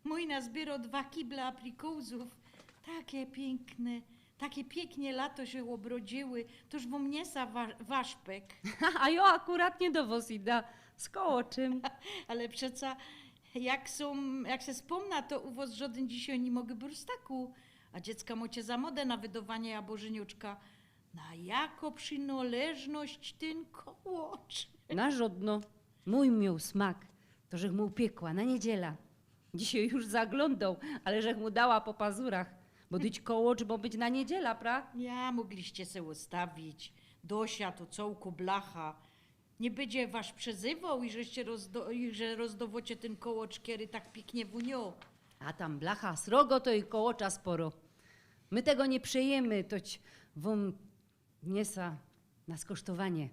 Mój nazbierał 2 kible aprikozów. Takie piękne, takie pięknie lato się obrodziły. Toż wam niesa waszpek. A jo akurat nie do was ida. Z kołoczym. Ale przeca, jak się wspomna, to u was żaden dzisiaj nie mogę burstaku. A dziecka mocie za modę na wydawanie jabożyniuczka. Na jako przynależność ten kołocz? Na żadno. Mój miał smak. To żech mu upiekła na niedziela. Dzisiaj już zaglądał, ale żech mu dała po pazurach. Bo dyć kołocz, bo być na niedziela, pra? Ja mogliście se ustawić. Dosia to cołku blacha. Nie będzie wasz przezywał i że rozdowocie ten kołocz, kiery tak pięknie wunio. A tam blacha srogo to i kołocza sporo. My tego nie przejemy, toć wam niesa na skosztowanie.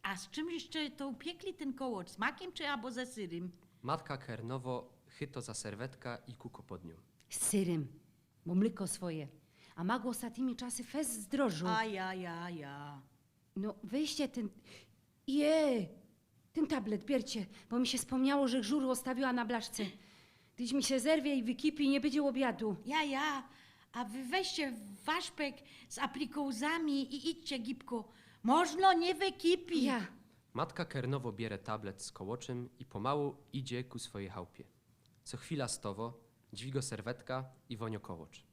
A z czym jeszcze to upiekli ten kołocz? Z makiem czy albo ze syrym? Matka Kernowo chyto za serwetka i kuko pod nią. Z syrem, bo mleko swoje. A mago ostatnimi czasy fez zdrożu. A ja. No weźcie ten... ten tablet biercie, bo mi się wspomniało, że żuru ostawiła na blaszce. Gdyś mi się zerwie i wykipi, nie będzie obiadu. Ja. A wy weźcie waszpek z aplikołzami i idźcie gibko. Można nie wykipi. Ja. Matka Kernowo bierze tablet z kołoczem i pomału idzie ku swojej chałupie. Co chwila stowo, dźwigo serwetka i wonio kołocz.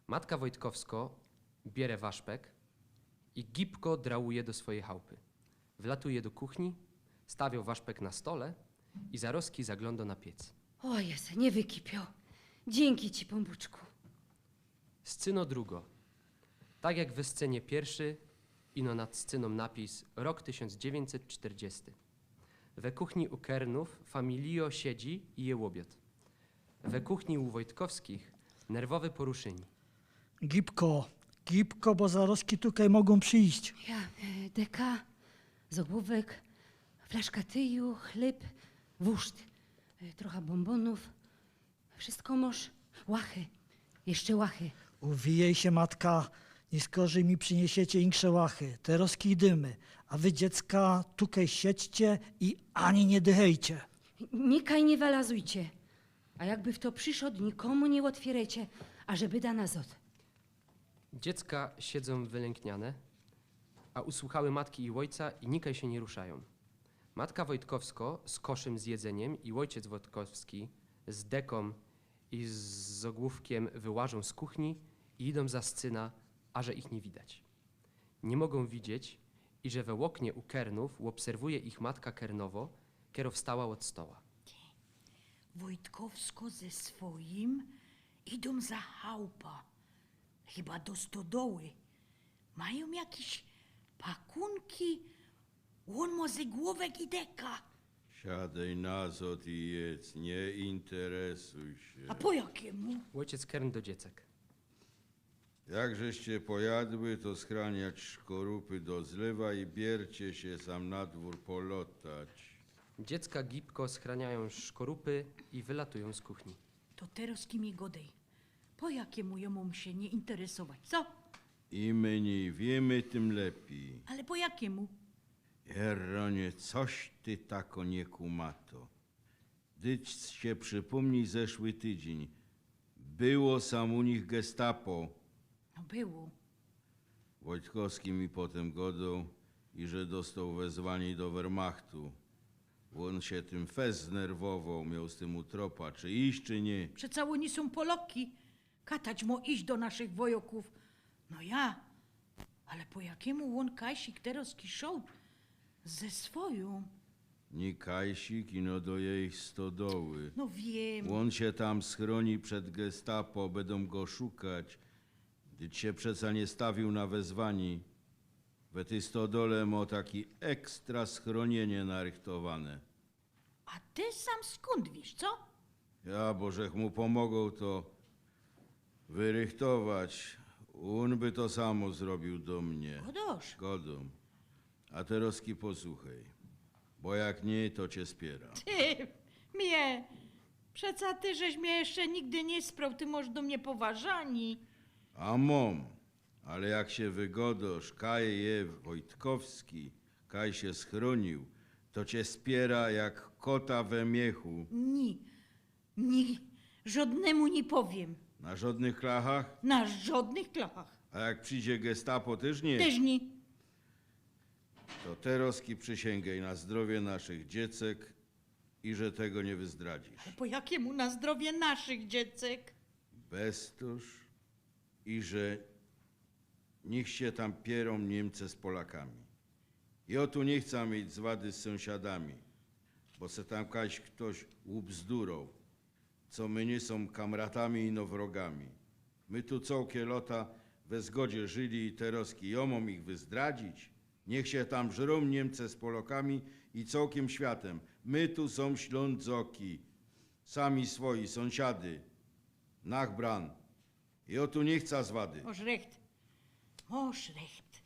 Matka Wojtkowsko bierze waszpek i gibko drałuje do swojej chałupy. Wlatuje do kuchni, stawiał waszpek na stole i zaroski zagląda na piec. O Jezu, nie wykipiał. Dzięki ci, pombuczku. Scyno drugo. Tak jak we scenie pierwszy, ino nad sceną napis rok 1940. We kuchni u Kernów familio siedzi i je łobiot. We kuchni u Wojtkowskich nerwowe poruszyni. Gipko, bo zaroski tutaj mogą przyjść. Ja, deka, zogłówek, flaszka tyju, chleb, wóżd, trochę bombonów. Wszystko moż. Łachy, jeszcze łachy. Uwijej się, matka, nie skorzy mi przyniesiecie insze łachy, te roski dymy, a wy, dziecka, tukaj siedźcie i ani nie dychejcie. Nikaj nie walazujcie, a jakby w to przyszedł, nikomu nie otwierajcie, ażeby da nazot. Dziecka siedzą wylękniane, a usłuchały matki i ojca i nikaj się nie ruszają. Matka Wojtkowsko z koszem z jedzeniem i ojciec Wojtkowski z deką i z ogłówkiem wyłażą z kuchni i idą za scyna, a że ich nie widać. Nie mogą widzieć i że we łoknie u Kernów obserwuje ich matka Kernowo, kiero wstała od stoła. Wojtkowsko ze swoim idą za chałupa. Chyba do stodoły. Mają jakieś pakunki. On może główek i deka. Siadaj nazot i jedz, nie interesuj się. A po jakiemu? Ojciec Kern do dziecek. Jakżeście pojadły, to schraniać szkorupy do zlewa i biercie się sam na dwór polotać. Dziecka gibko schraniają szkorupy i wylatują z kuchni. To teraz kim godej. Po jakiemu jemu się nie interesować, co? Im mniej wiemy, tym lepiej. Ale po jakiemu? Jeronie, coś ty tako nie kumato. Dyć się przypomnij zeszły tydzień. Było sam u nich gestapo. No było. Wojtkowski mi potem godał i że dostał wezwanie do Wehrmachtu. On się tym fez znerwował, miał z tym utropa, czy iść, czy nie. Przeca oni są Poloki. Katać mo iść do naszych wojoków. No ja. Ale po jakiemu on Kajsik teraz kiszał ze swoją? Nie Kajsik, ino do jej stodoły. No wiem. On się tam schroni przed gestapo, będą go szukać. Gdyż się przeca nie stawił na wezwani. We tej stodole ma taki ekstra schronienie narychtowane. A ty sam skąd wiesz, co? Ja, bożech mu pomogą to wyrychtować. On by to samo zrobił do mnie. Godosz. Godą. A teroski posłuchaj. Bo jak nie, to cię spiera. Ty, mnie. Przeca ty, żeś mnie jeszcze nigdy nie sprał, ty możesz do mnie poważani. A mom, ale jak się wygodosz, Kaj je Wojtkowski, Kaj się schronił, to cię spiera jak kota we miechu. Ni, żadnemu nie powiem. Na żadnych klachach? Na żadnych klachach. A jak przyjdzie gestapo, też nie? Też nie. To teroski przysięgaj na zdrowie naszych dziecek i że tego nie wyzdradzisz. Po jakiemu na zdrowie naszych dziecek? Bestuż i że niech się tam pierą Niemcy z Polakami. Ja tu nie chcę mieć zwady z sąsiadami, bo se tam kaś ktoś ubzdurał, co my nie są kamratami i no wrogami. My tu całkie lata we zgodzie żyli i teroski jomom ich wyzdradzić. Niech się tam żrą Niemcy z Polakami i całkiem światem. My tu są Ślądzoki, sami swoi, sąsiady. Nachbran. Ja tu nie chcę zwady. Masz recht. Masz recht.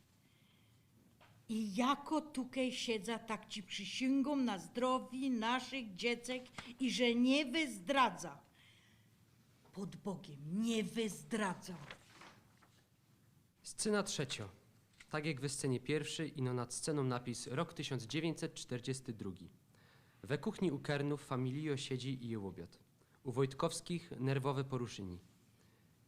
I jako tukej siedza, tak ci przysięgam na zdrowie naszych dziecek i że nie wyzdradza. Pod Bogiem, nie wyzdradza. Scena trzecia. Tak jak we scenie pierwszej, ino nad sceną napis rok 1942. We kuchni u Kernów familio siedzi i je obiad. U Wojtkowskich nerwowe poruszyni.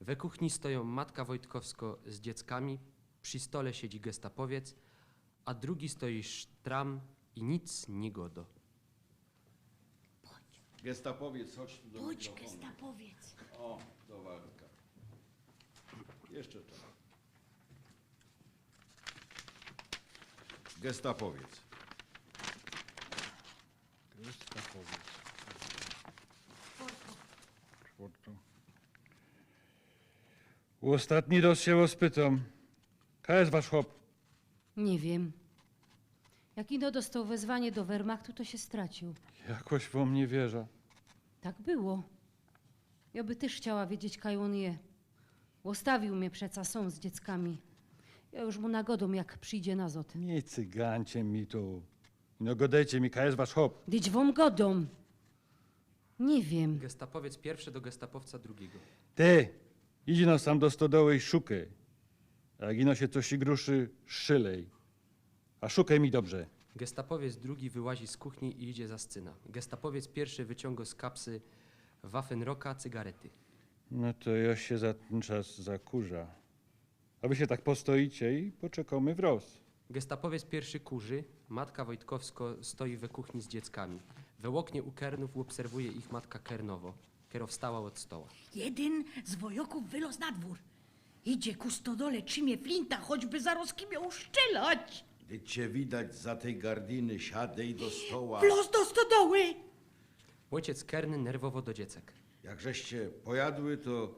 We kuchni stoją matka Wojtkowsko z dzieckami, przy stole siedzi gestapowiec, a drugi stoi sztram i nic nie godo. Gestapowiec, chodź tu do Bądź mikrofonu. gestapowiec. O, do Waldka. Jeszcze czas. Gestapowiec. Gestapowiec. Czwarto. Ostatni raz się was pytam. Kaj jest wasz chłop? Nie wiem. Jak ino dostał wezwanie do Wehrmachtu, to się stracił. Jakoś wam nie wierzę. Tak było. Ja by też chciała wiedzieć, kaj on je. Ustawił mnie przeca są z dzieckami. Ja już mu nagodą, jak przyjdzie na zot. Nie cygancie mi tu. No godajcie mi, kaj jest wasz chłop? Dyć wam godą. Nie wiem. Gestapowiec pierwszy do gestapowca drugiego. Ty, idź no sam do stodoły i szukaj. A jak ino się coś i gruszy, szylej. A szukaj mi dobrze. Gestapowiec drugi wyłazi z kuchni i idzie za scyna. Gestapowiec pierwszy wyciąga z kapsy Waffenrocka cygarety. No to ja się za ten czas zakurza. A wy się tak postoicie i poczekamy wroz. Gestapowiec pierwszy kurzy, matka Wojtkowsko stoi we kuchni z dzieckami. We oknie u Kernów obserwuje ich matka Kernowo, kiero wstała od stoła. Jeden z wojoków wylazł na dwór. Idzie ku stodole, trzymie flinta, choćby zaroski miał szczelać. Gdy cię widać za tej gardiny, siadej do stoła. Wlazł do stodoły. Ojciec Kerny nerwowo do dziecek. Jak żeście pojadły, to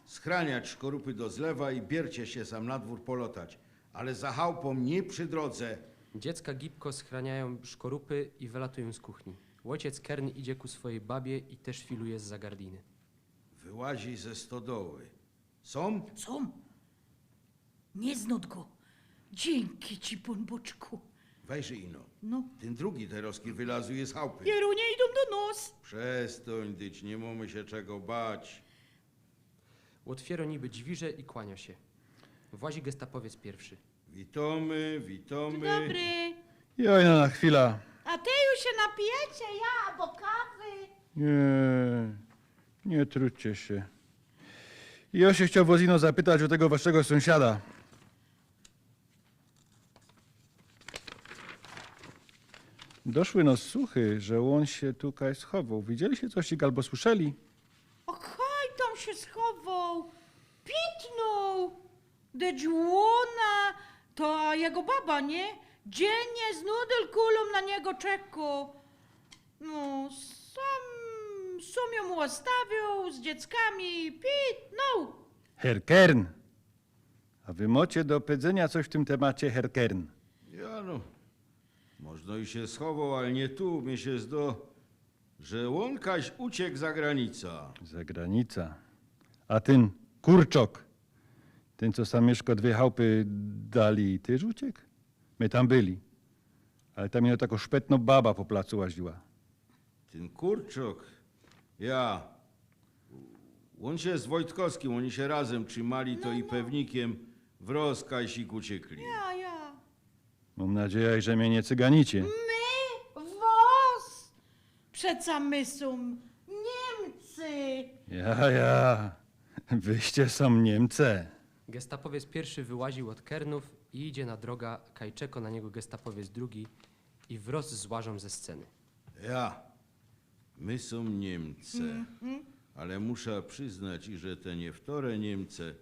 schraniać szkorupy do zlewa i biercie się sam na dwór polotać. Ale za chałupą nie przy drodze. Dziecka gibko schraniają szkorupy i wylatują z kuchni. Ojciec Kern idzie ku swojej babie i też filuje zza gardiny. Wyłazi ze stodoły. Są? Są. Nie znot go. Dzięki ci, pan Boczku. Wejrzyj ino. No. Ten drugi teroski wylazuje z chałupy. Jerunie idą do nos. Przestań, dyć, nie mamy się czego bać. Otwiero niby dźwirze i kłania się. Włazi gestapowiec pierwszy. Witamy, witamy. Dobry. Joj, no na chwila. A ty już się napijecie, ja, albo kawy. Nie trudźcie się. Ja się chciał Wozino zapytać o tego waszego sąsiada. Doszły nos słuchy, że on się tutaj schował. Widzieliście coś albo słyszeli? Okej, tam się schował. Pitnął. Deđłona, to jego baba, nie? Dziennie z nudel kulą na niego czekał. No, sam ją ostawił z dzieckami. Pitnął. Herr Kern. A wy macie do powiedzenia coś w tym temacie, Herr Kern? Ja no, można i się schował, ale nie tu. Mi się że on kaś uciekł za granica. Za granica. A ten kurczok, ten co sam mieszka dwie chałupy dali, też uciekł? My tam byli. Ale tam ino taką szpetną baba po placu łaziła. Ten kurczok, on się z Wojtkowskim, oni się razem trzymali, to i pewnikiem w rozkaź uciekli. Ja. Mam nadzieję, że mnie nie cyganicie. My, was. Przeca my są Niemcy. Ja. Wyście są Niemcy. Gestapowiec pierwszy wyłaził od Kernów i idzie na droga, kaj czeko na niego gestapowiec drugi i wroz złażą ze sceny. My są Niemcy, ale muszę przyznać, że te niewtore Niemcy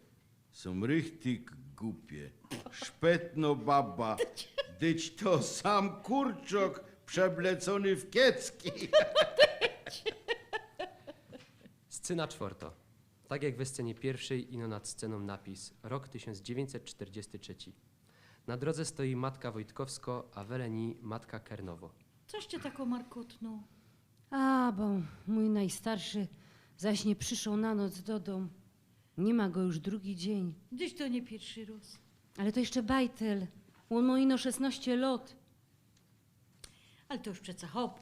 są richtig głupie. Szpetno baba, dyć to sam kurczok przeblecony w kiecki. Scena czwarta. Tak jak we scenie pierwszej, ino nad sceną napis. Rok 1943. Na drodze stoi matka Wojtkowsko, a weleni matka Kernowo. Coś cię taką markotną? A, bo mój najstarszy zaś nie przyszł na noc do domu. Nie ma go już drugi dzień. Gdzieś to nie pierwszy raz. Ale to jeszcze bajtel. On ma ino 16 lat. Ale to już przeca hop.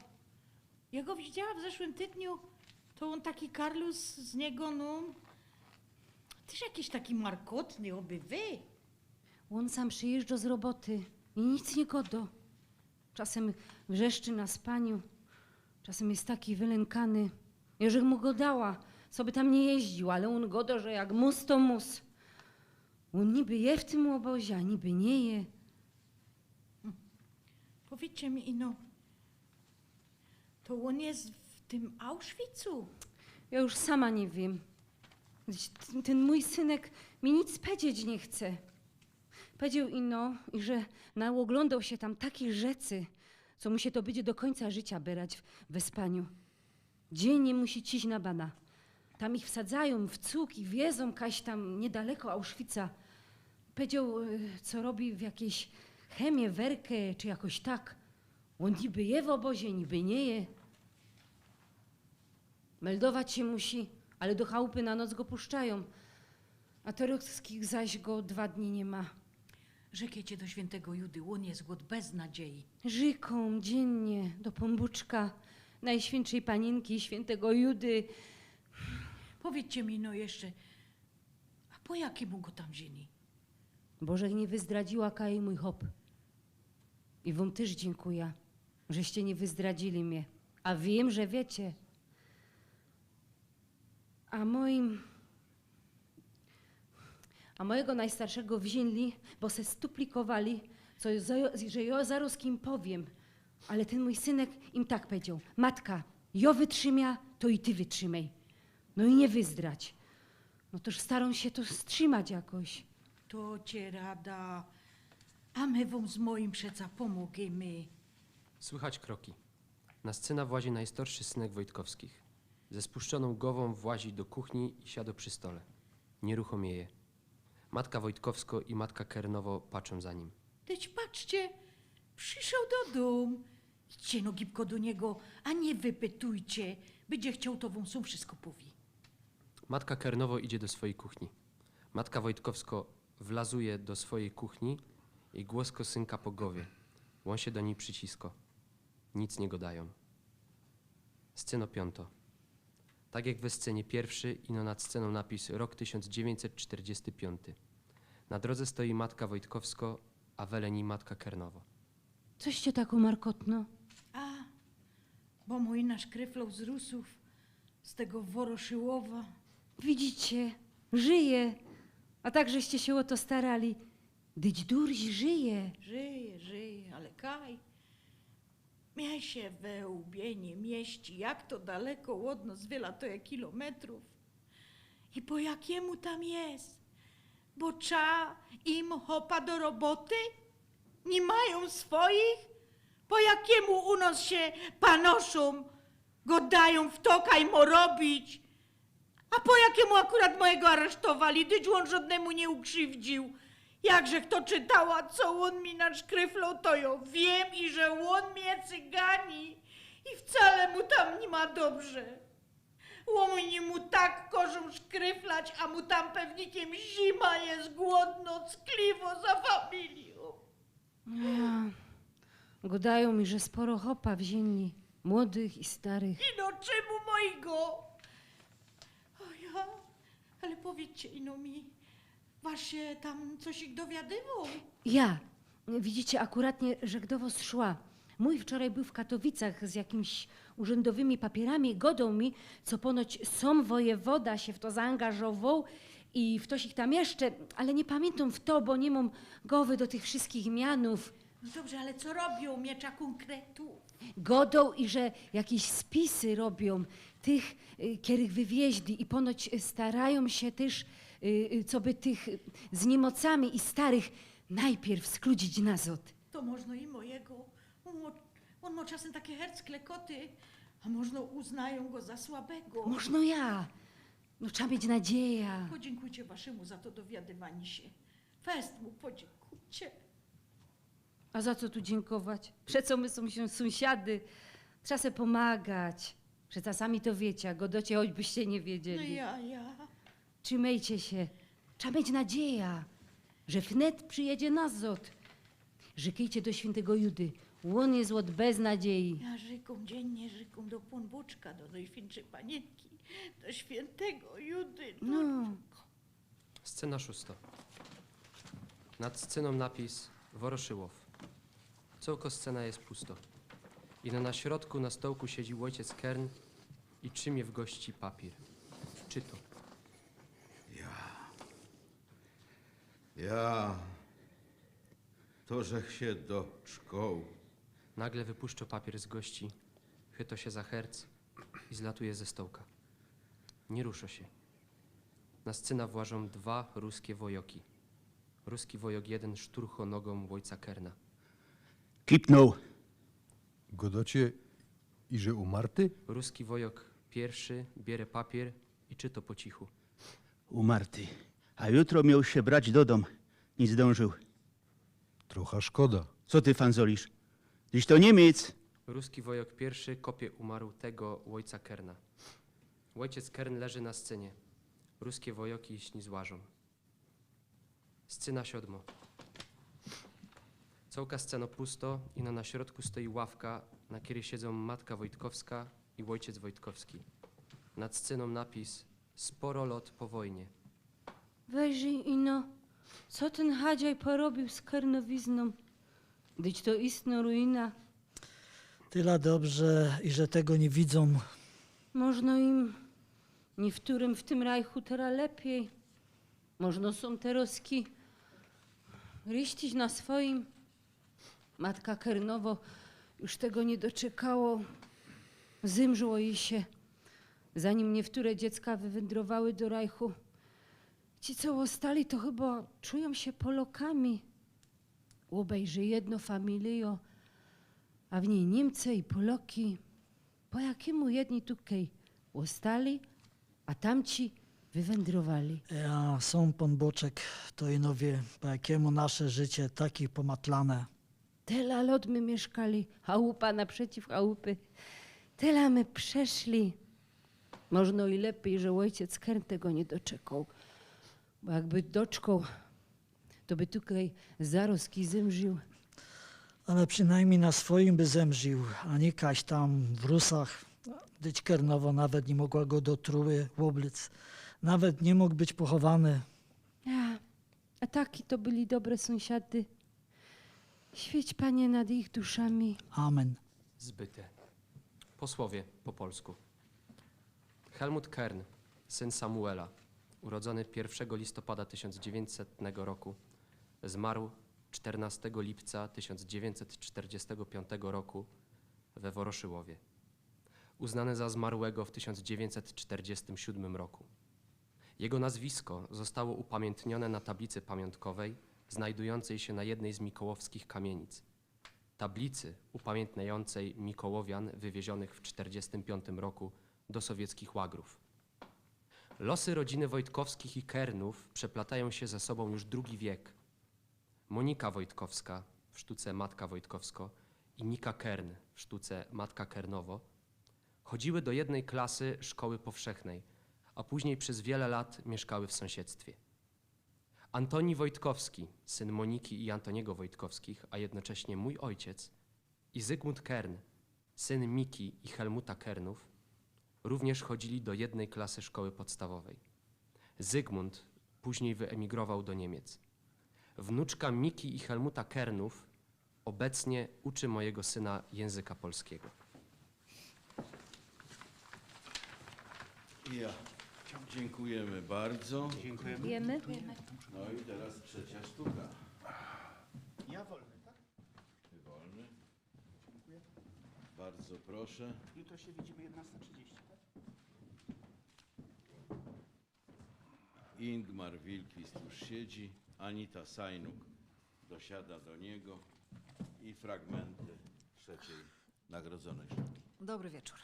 Ja go widziałam w zeszłym tygodniu, to on taki Karlus z niego, no... Też jakiś taki markotny, oby wy. On sam przyjeżdża z roboty i nic nie godo. Czasem wrzeszczy na spaniu, czasem jest taki wylękany. Jeżeli mu go dała, sobie tam nie jeździł, ale on godo, że jak mus to mus. On niby je w tym obozie, a niby nie je. Powiedzcie mi, ino, to on jest w tym Auschwitzu? Ja już sama nie wiem. Ten mój synek mi nic powiedzieć nie chce. Powiedział ino, i że naoglądał się tam takich rzeczy, co mu się to będzie do końca życia bierać we spaniu. Dziennie musi ciść na bana. Tam ich wsadzają w cuk i wiezą kaś tam niedaleko Auschwitza. Powiedział, co robi w jakiejś chemię, werkę, czy jakoś tak. On niby je w obozie, niby nie je. Meldować się musi, ale do chałupy na noc go puszczają. A Torowskich zaś go 2 dni nie ma. Rzekiecie do świętego Judy, on jest głód bez nadziei. Żyką dziennie do Pombuczka, Najświętszej Panienki, świętego Judy. Powiedzcie mi no jeszcze, a po jakiemu go tam wzięli? Bożek nie wyzdradziła kaj mój hop. I wam też dziękuję, żeście nie wyzdradzili mnie. A wiem, że wiecie. A mojego najstarszego wzięli, bo se stuplikowali, że ja zaraz kim powiem. Ale ten mój synek im tak powiedział. Matka, ja wytrzymia, to i ty wytrzymaj. No i nie wyzdrać. No toż starą się to wstrzymać jakoś. To cię rada, a my wam z moim przeca pomogemy. Słychać kroki. Na scenę włazi najstarszy synek Wojtkowskich. Ze spuszczoną głową włazi do kuchni i siada przy stole. Nieruchomieje. Matka Wojtkowsko i matka Kernowo patrzą za nim. Teď patrzcie, przyszedł do domu. Idźcie no gibko do niego, a nie wypytujcie. Będzie chciał, to wam są wszystko powie. Matka Kernowo idzie do swojej kuchni. Matka Wojtkowsko wlazuje do swojej kuchni i głosko synka po głowie. On się do niej przycisko. Nic nie godają. Sceno 5. Tak jak we scenie pierwszej, ino nad sceną napis rok 1945. Na drodze stoi matka Wojtkowsko, a weleni matka Kernowo. Coście taką markotno? A, bo mój nasz kryflow z Rusów, z tego Woroszyłowa. Widzicie, żyje. A tak żeście się o to starali. Dyć durś żyje. Żyje, ale kaj. Mnie się we łbie nie mieści, jak to daleko od nas, wiele to jak kilometrów. I po jakiemu tam jest? Bo trzeba im hopa do roboty? Nie mają swoich? Po jakiemu u nas się panoszą? Go dają w toka i mo robić? A po jakiemu akurat mojego aresztowali, gdyż on żadnemu nie ukrzywdził? Jakże kto czytała, co on mi nadszkryflał, to ja wiem i że on mnie cygani i wcale mu tam nie ma dobrze. Łomni mu tak korzą szkryflać, a mu tam pewnikiem zima jest głodno, ckliwo za familią. Ja. Godają mi, że sporo hopa wzięli, młodych i starych. Ino czemu mojego? O ja, ale powiedzcie ino mi, wasz się tam coś ich dowiadywał? Ja. Widzicie, akuratnie żegdowo zszła. Mój wczoraj był w Katowicach z jakimiś urzędowymi papierami. Godą mi, co ponoć sam wojewoda się w to zaangażował i w toś ich tam jeszcze, ale nie pamiętam w to, bo nie mam głowy do tych wszystkich mianów. No dobrze, ale co robią, miecza konkretu? Godą i że jakieś spisy robią tych, których wywieźli i ponoć starają się też, co by tych z niemocami i starych Najpierw skludzić nazot. To można i mojego. On ma czasem takie herc klekoty, a można uznają go za słabego. Można ja. No trzeba mieć nadzieję. Podziękujcie waszemu za to dowiadywanie się. Fest mu podziękujcie. A za co tu dziękować? Przeco my są sąsiady. Trzeba se pomagać. Przeca sami to wiecie, a godocie choćbyście nie No wiedzieli. ja. Trzymajcie się. Trzeba mieć nadzieję, że wnet przyjedzie nazot. Żykajcie do świętego Judy. On jest od bez nadziei. Ja żyką dziennie, żyką do Pąboczka, do Najświętszej Panienki, do świętego Judy. No. Scena 6. Nad sceną napis Woroszyłow. Całko scena jest pusto. I na środku na stołku siedzi ojciec Kern i trzymie w gości papier. Czyto. Ja, to żech się doczkał. Nagle wypuszcza papier z gości, chyto się za herc i zlatuje ze stołka. Nie rusza się. Na scenę włażą 2 ruskie wojoki. Ruski wojok 1 szturcho nogą ojca Kerna. Klipnął. Godocie i że umarty? Ruski wojok 1 bierze papier i czyta po cichu. Umarty. A jutro miał się brać do dom. Nie zdążył. Trochę szkoda. Co ty fanzolisz? Dziś to Niemiec. Ruski wojok 1 kopie umarł tego ojca Kerna. Ojciec Kern leży na scenie. Ruskie wojoki śni złażą. Scena 7. Całka scena pusto i na środku stoi ławka, na której siedzą matka Wojtkowska i ojciec Wojtkowski. Nad sceną napis Sporo lot po wojnie. Weź ino, co ten hadziaj porobił z Kernowizną? Dyć to istno ruina. Tyle dobrze, i że tego nie widzą. Można im niektórym w tym rajchu teraz lepiej. Można są te roski ryścić na swoim. Matka Kernowo już tego nie doczekało. Zymrzyło jej się, zanim niektóre dziecka wywędrowały do rajchu. Ci, co ostali, to chyba czują się Polokami. Obejrzy jedno familio, a w niej Niemcy i Poloki. Po jakiemu jedni tutaj ostali, a tamci wywędrowali. Ja, są pan Boczek, to ino wie, po jakiemu nasze życie takie pomatlane. Tyle lat my mieszkali, chałupa naprzeciw chałupy. Tyle my przeszli. Można i lepiej, że ojciec Kern tego nie doczekał. Bo jakby doczkał, to by tutaj zaroski zemrzył. Ale przynajmniej na swoim by zemrzył, a nie kaś tam w Rusach. Dyć Kernowo nawet nie mogła go do truły łoblic. Nawet nie mógł być pochowany. A taki to byli dobre sąsiady. Świeć, Panie, nad ich duszami. Amen. Zbyte. Posłowie po polsku. Helmut Kern, syn Samuela, urodzony 1 listopada 1900 roku, zmarł 14 lipca 1945 roku we Woroszyłowie. Uznany za zmarłego w 1947 roku. Jego nazwisko zostało upamiętnione na tablicy pamiątkowej znajdującej się na jednej z mikołowskich kamienic. Tablicy upamiętniającej Mikołowian wywiezionych w 1945 roku do sowieckich łagrów. Losy rodziny Wojtkowskich i Kernów przeplatają się ze sobą już drugi wiek. Monika Wojtkowska w sztuce Matka Wojtkowsko i Nika Kern w sztuce Matka Kernowo chodziły do jednej klasy szkoły powszechnej, a później przez wiele lat mieszkały w sąsiedztwie. Antoni Wojtkowski, syn Moniki i Antoniego Wojtkowskich, a jednocześnie mój ojciec, i Zygmunt Kern, syn Miki i Helmuta Kernów, również chodzili do jednej klasy szkoły podstawowej. Zygmunt później wyemigrował do Niemiec. Wnuczka Miki i Helmuta Kernów obecnie uczy mojego syna języka polskiego. Ja. Dziękujemy bardzo. Dziękujemy. No i teraz trzecia sztuka. Ja wolny, tak? Ty wolny. Bardzo proszę. Jutro się widzimy 11:30, tak? Ingmar Wilkwist już siedzi, Anita Sajnuk dosiada do niego i fragmenty trzeciej nagrodzonej sztuki. Dobry wieczór.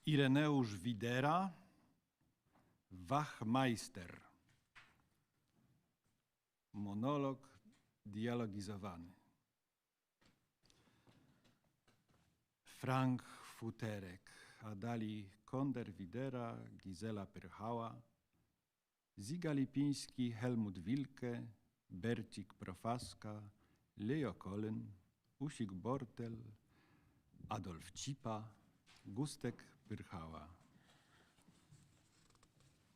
Ireneusz Widera, Wachmeister. Monolog dialogizowany. Frank Futerek, Adali Konder-Widera, Gizela Pyrchała, Ziga Lipiński, Helmut Wilke, Bercik Profaska, Leo Kolyn, Usik Bortel, Adolf Cipa, Gustek Pyrchała.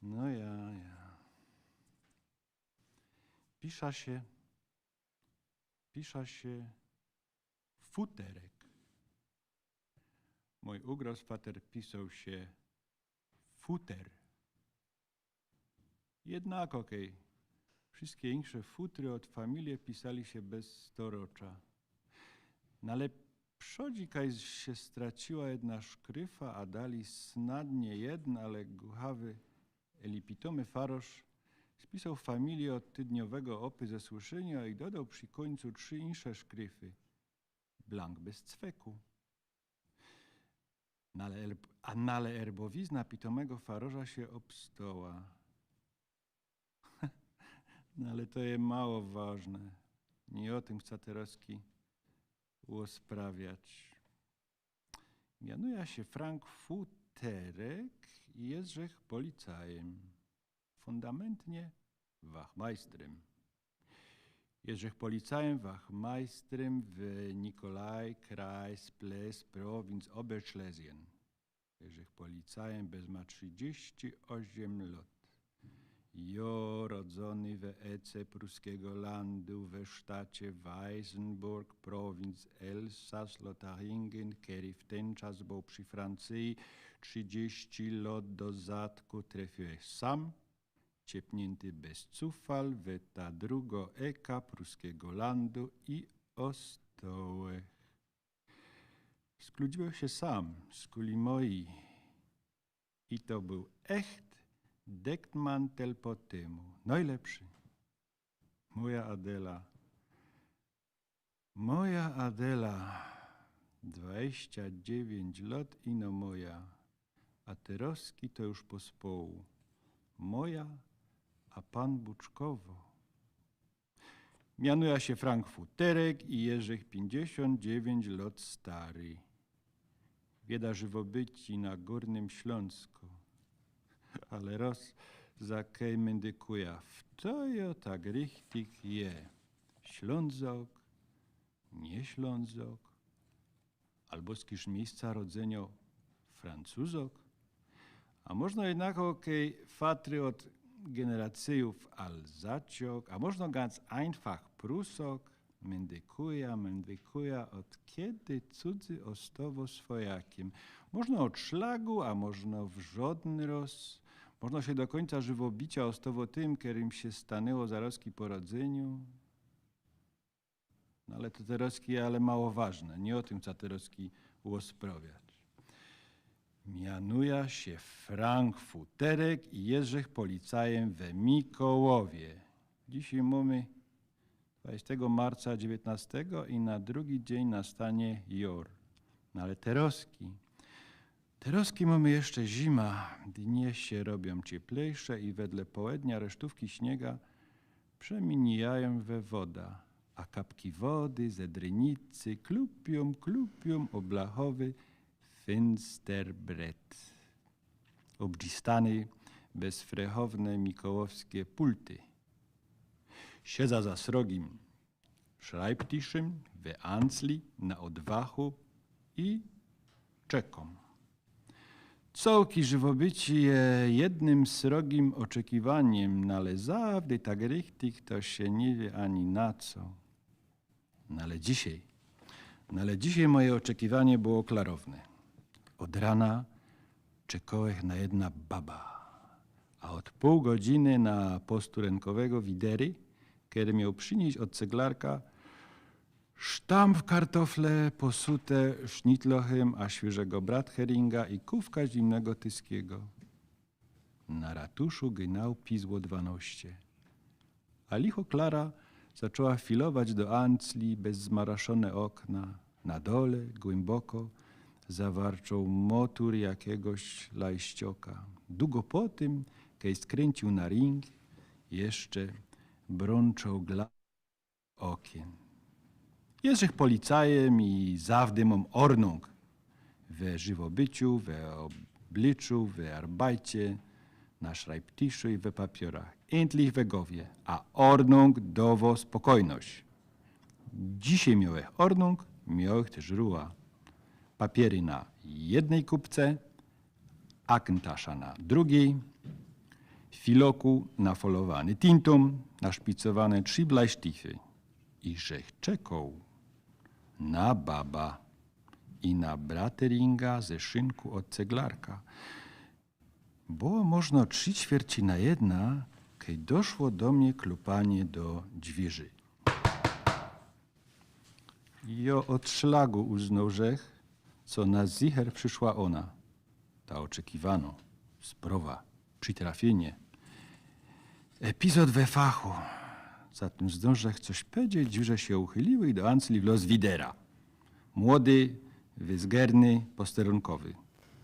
No ja. Pisza się Futerek. Mój ugrospater pisał się Futer. Jednak okej. Wszystkie insze futry od familii pisali się bez storocza. No ale przodzi się straciła jedna szkryfa, a dali snadnie jedna, ale głuchawy elipitomy farosz spisał familię od tydniowego opy ze słyszenia i dodał przy końcu 3 insze szkryfy. Blank bez cweku. Ale erbowizna pitomego farorza się obstoła. No ale to jest mało ważne. Nie o tym chce Terowski usprawiać. Mianuje się Frank Futerek i jestżech policajem. Fundamentnie wachmajstrem. Jestżech policajem wachmajstrem w Nikolaj, Kreis, Ples, Prowinc Oberschlesien. Jestżech policajem bez ma 38 lat. Jo, rodzony w Ece pruskiego landu, we sztacie Weissenburg, prowinc Elsass-Lotharingen, który w ten czas był przy Francji, 30 lat do zadku trafiłeś sam, ciepnięty bez cufal, w ta drugo eka pruskiego landu i ostołech. Skludziłeś się sam, skuli moi. I to był echt deckmantel po temu, najlepszy. Moja Adela, 29 lat ino moja, a Terowski to już pospołu. Moja, a pan Buczkowo. Mianuje się Frank Futerek i Jerzych 59 lat stary. Bieda żywobyci na Górnym Śląsku. Ale roz za kej mendykuja. W to jo tak richtig je. Ślązok, nie Ślązok, albo skiż miejsca rodzenia Francuzok. A można jednak okej fatry od generacyjów Alzaciok, a można ganz einfach Prusok, mendykuja, od kiedy cudzy ostowo swojakiem. Można od szlagu, a można w żodny roz. Można się do końca żywobicia ostowo tym, którym się stanęło zaroski po rodzeniu. No ale to Terowski, ale mało ważne. Nie o tym, co Terowski usprawiać. Mianuje się Frank Futerek i Jerzych policajem we Mikołowie. Dzisiaj mamy 20 marca 19 i na drugi dzień nastanie jor. No ale Terowski mamy jeszcze zima. Dnie się robią cieplejsze i wedle południa resztówki śniega przemieniają we woda. A kapki wody ze drynicy klupią oblachowy finsterbret. Obdzistany bezfrechowne mikołowskie pulty. Siedza za srogim Schreibtischem w Ansli na odwachu i czekom. Cołki żywobyci je jednym srogim oczekiwaniem, ale zawdy tak richtig to się nie wie ani na co. No ale dzisiaj moje oczekiwanie było klarowne. Od rana czekałech na jedna baba, a od pół godziny na postu rękowego Widery, który miał przynieść od ceglarka sztamp kartofle posute sznitlochem, a świeżego bratheringa i kówka zimnego tyskiego. Na ratuszu gnał pizło 12. A licho Klara zaczęła filować do Ancli bez zmaraszone okna. Na dole, głęboko, zawarczał motor jakiegoś lajścioka. Długo po tym, kiedy skręcił na ring, jeszcze brączał glas okien. Jesteś policajem i zawdy mam Ordnung. We żywobyciu, we obliczu, we arbajcie, na szrajbtiszu i we papierach. Endlich we głowie, a Ordnung dawo spokojność. Dzisiaj miałeś Ordnung, miałeś też ruła. Papiery na jednej kubce, akentasza na drugiej, filoku nafolowany tintą, naszpicowane 3 blajsztichy. I żech czekał na baba i na brateringa ze szynku od ceglarka. Było można 3/4 kiedy doszło do mnie klupanie do dźwierzy. Jo od szlagu uznał żech, co na zicher przyszła ona. Ta oczekiwano, sprawa, przytrafienie. Epizod we fachu. Zatem zdążech coś powiedzieć, że się uchyliły i do Ancli wlazł Widera. Młody, wyzgerny, posterunkowy.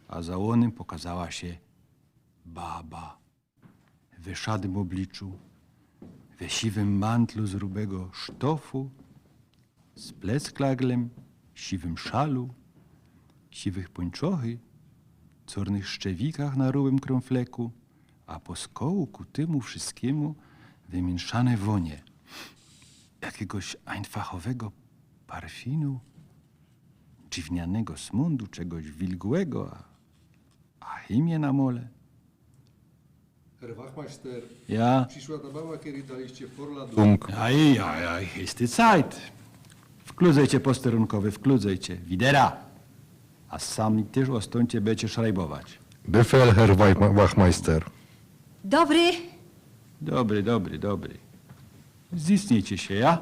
A za łonym pokazała się baba. We szadym obliczu, we siwym mantlu z grubego sztofu, z plecklaglem, siwym szalu, siwych pończochy, czarnych szczewikach na rubym krąfleku, a po skołu ku temu wszystkiemu wymieszane wonie. Jakiegoś einfachowego parfinu, dziwnianego smundu, czegoś wilgłego, a chemię na mole. Herr Wachmeister, Ja. przyszła ta baba, kiedy daliście Vorladung. Aj, jest die Zeit. Wkludzajcie posterunkowy, wkludzajcie. Widera. A sami też ostońcie będziecie szrajbować. Befehl, Herr Wachmeister. Dobry. Dobry. Zisnijcie się, ja?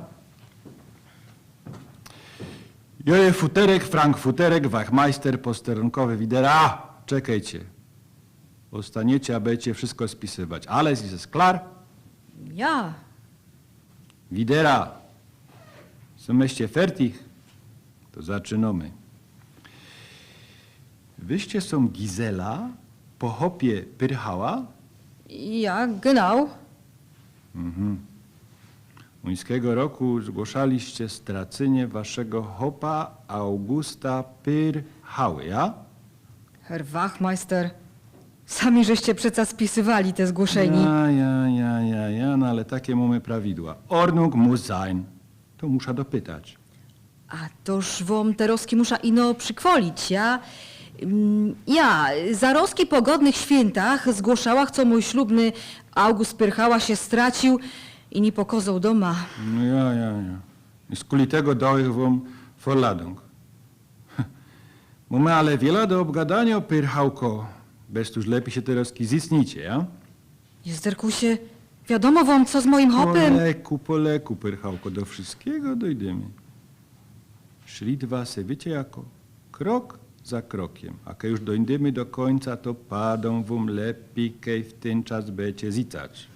Joje futerek, Frank futerek, Wachmeister, posterunkowy, Widera. Czekajcie. Ostaniecie, a będziecie wszystko spisywać. Alles ist es klar? Ja. Widera. Someście fertig? To zaczynamy. Wyście są Gizela, po hopie Pyrchała? Ja, genau. Uńskiego roku zgłaszaliście stracenie waszego hopa Augusta Pyrchały, ja? Herr Wachmeister, sami żeście przeca spisywali te zgłoszeni. Ja, no ale takie mamy prawidła. Ordnung muss sein. To muszę dopytać. A toż wam te roski musza ino przykwolić, ja? Ja, za roski po godnych świętach zgłoszała, co mój ślubny August Pyrchała się stracił i nie pokazał doma. No ja. I z kulitego dałych wam Vorladung. Mamy ale wiele do obgadania, Pyrchałko. Bez tuż lepiej się teraz zisnicie, ja? Jezderkusie, wiadomo wam, co z moim hopem. Po leku, Pyrchałko, do wszystkiego dojdziemy. Szli dwa se, wiecie jako, krok za krokiem. A kiedy już dojdziemy do końca, to padą wam lepiej, kiedy w ten czas będziecie zicać.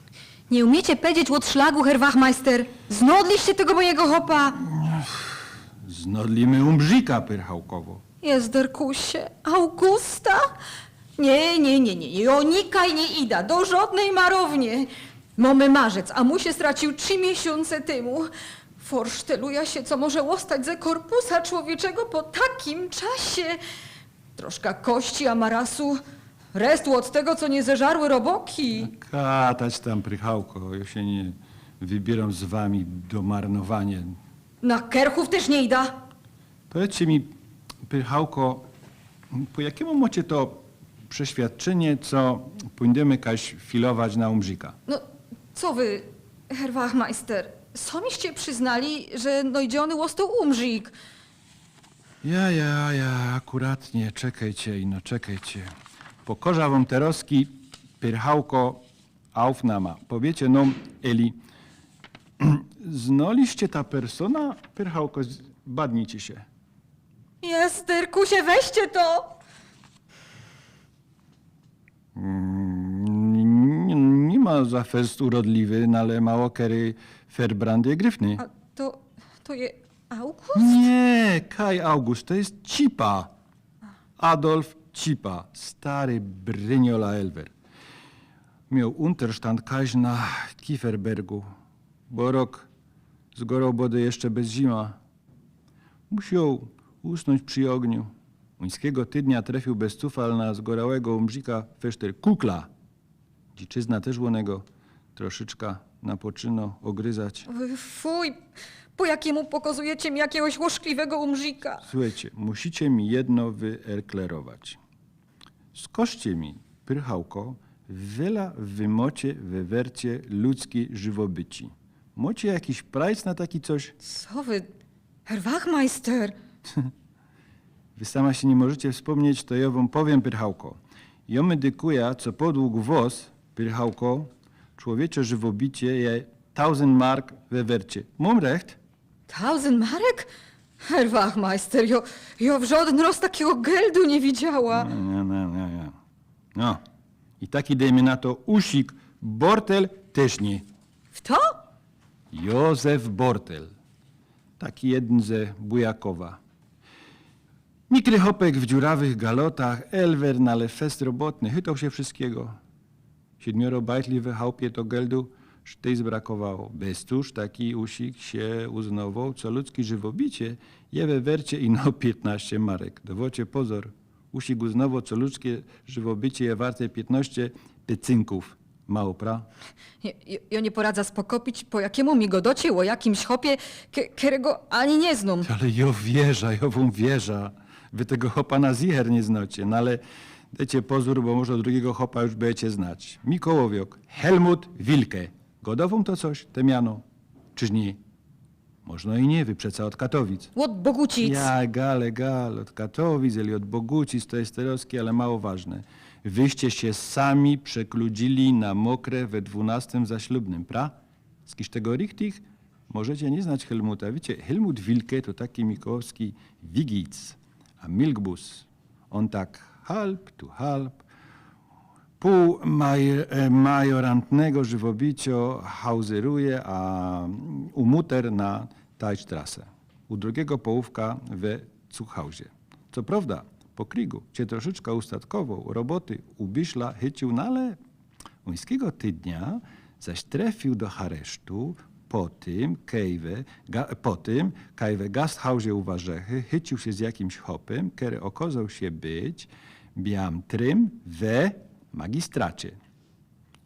Nie umiecie powiedzieć od szlagu, Herr Wachmeister. Znodliście tego mojego hopa. Znodlimy umbrzyka, Pyrchałkowo. Jezderkusie, Augusta? Nie, Jonika i nie ida, do żadnej marownie. Mamy marzec, a mu się stracił 3 miesiące temu. Forszteluja się, co może ostać ze korpusa człowieczego po takim czasie. Troszkę kości, amarasu, restu od tego, co nie zeżarły roboki. Katać tam, Prychałko, ja się nie wybieram z wami do marnowania. Na kerchów też nie ida. Powiedzcie mi, Prychałko, po jakiemu macie to przeświadczenie, co pójdziemy kaś filować na umbrzyka? No, co wy, Herr Wachmeister, samiście przyznali, że dojdziony łostał umrzyk. Ja, akuratnie, czekajcie. Pokorza wam te roski, Pyrchałko, aufnama. Powiecie nam, Eli, znoliście ta persona, Pyrchałko, badnijcie się. Jezderkusie, weźcie to. ma za fest urodliwy, no ale mało kery Ferbrandy gryfny. A to je August? Nie, Kaj August, to jest Cipa. Adolf Cipa, stary bryniola Elwer. Miał Unterstand kaś na Kieferbergu, bo rok zgorał body jeszcze bez zima. Musiał usnąć przy ogniu. Uńskiego tydnia trafił bez cufal na zgorałego umrzyka feszter Kukla. Dziczyzna też łonego troszeczkę napoczyno ogryzać. Fuj, po jakiemu pokazujecie mi jakiegoś łoszkliwego umrzyka? Słuchajcie, musicie mi jedno wyerklerować. Skoszcie mi, pyrchałko, wiele wymocie we wercie ludzkiej żywobyci. Mocie jakiś prajc na taki coś? Co wy, Herr Wachmeister? Wy sama się nie możecie wspomnieć, to ja wam powiem, pyrchałko. Ja medykuję, co podług wos, pyrchałko, człowiecze żywobicie je 1000 mark we wercie. Mam recht? 1000 marek? Herr Wachmeister, jo w żaden roz takiego geldu nie widziała. Nie. No, i taki dejmy na to usik, Bortel też nie. Kto? Józef Bortel. Taki jeden ze Bujakowa. Mikry hopek w dziurawych galotach, Elwer, ale fest robotny, chytał się wszystkiego. 7 bajtli we chałupie to geldu sztyj zbrakowało. Bez tuż taki usik się uznawał, co ludzki żywobicie je we wercie ino 15 marek. Dowocie pozor. Usik uznawał, co ludzkie żywobicie je warte 15 pecynków. Mało, pra? Ja nie poradza spokopić, po jakiemu mi go docięło, jakimś hopie, którego ani nie znam. Ale jo wam wierza. Wy tego hopa na zicher nie znacie, no ale dajcie pozór, bo może drugiego hopa już będziecie znać. Mikołowiok, Helmut Wilke. Godową to coś, te miano? Czyż nie? Można i nie, wy przeca od Katowic. Od Bogucic. Ja, egal, od Katowic, eli od Bogucic, to jest terowskie, ale mało ważne. Wyście się sami przekludzili na mokre we 12 zaślubnym, pra? Z kiż tego richtich możecie nie znać Helmuta. Wiecie, Helmut Wilke to taki mikołowski wigic, a Milkbus, on tak halb tu halb, pół majorantnego żywobicio hauzeruje, a umuter na Tajstrasse. U drugiego połówka we Zuchhausie. Co prawda, po krigu cię troszeczkę ustatkował, roboty u Biszla chycił, no ale uńskiego tydnia zaś trafił do haresztu po tym kajwe gasthausie u Warzechy, chycił się z jakimś hopem, który okazał się być biamtrym we magistracie.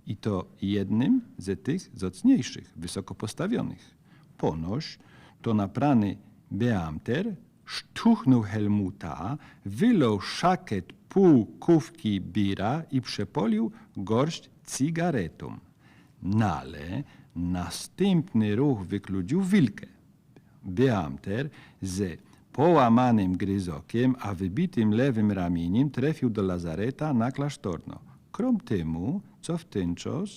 I to jednym ze tych zacniejszych, wysoko postawionych. Ponoć to naprany beamter sztuchnął Helmuta, wylał szaket pół kówki bira i przepolił gorść cygaretą. No ale następny ruch wykludził Wilkę. Beamter ze połamanym gryzokiem, a wybitym lewym ramieniem trafił do lazareta na Klasztorno. Krom temu, co w ten czas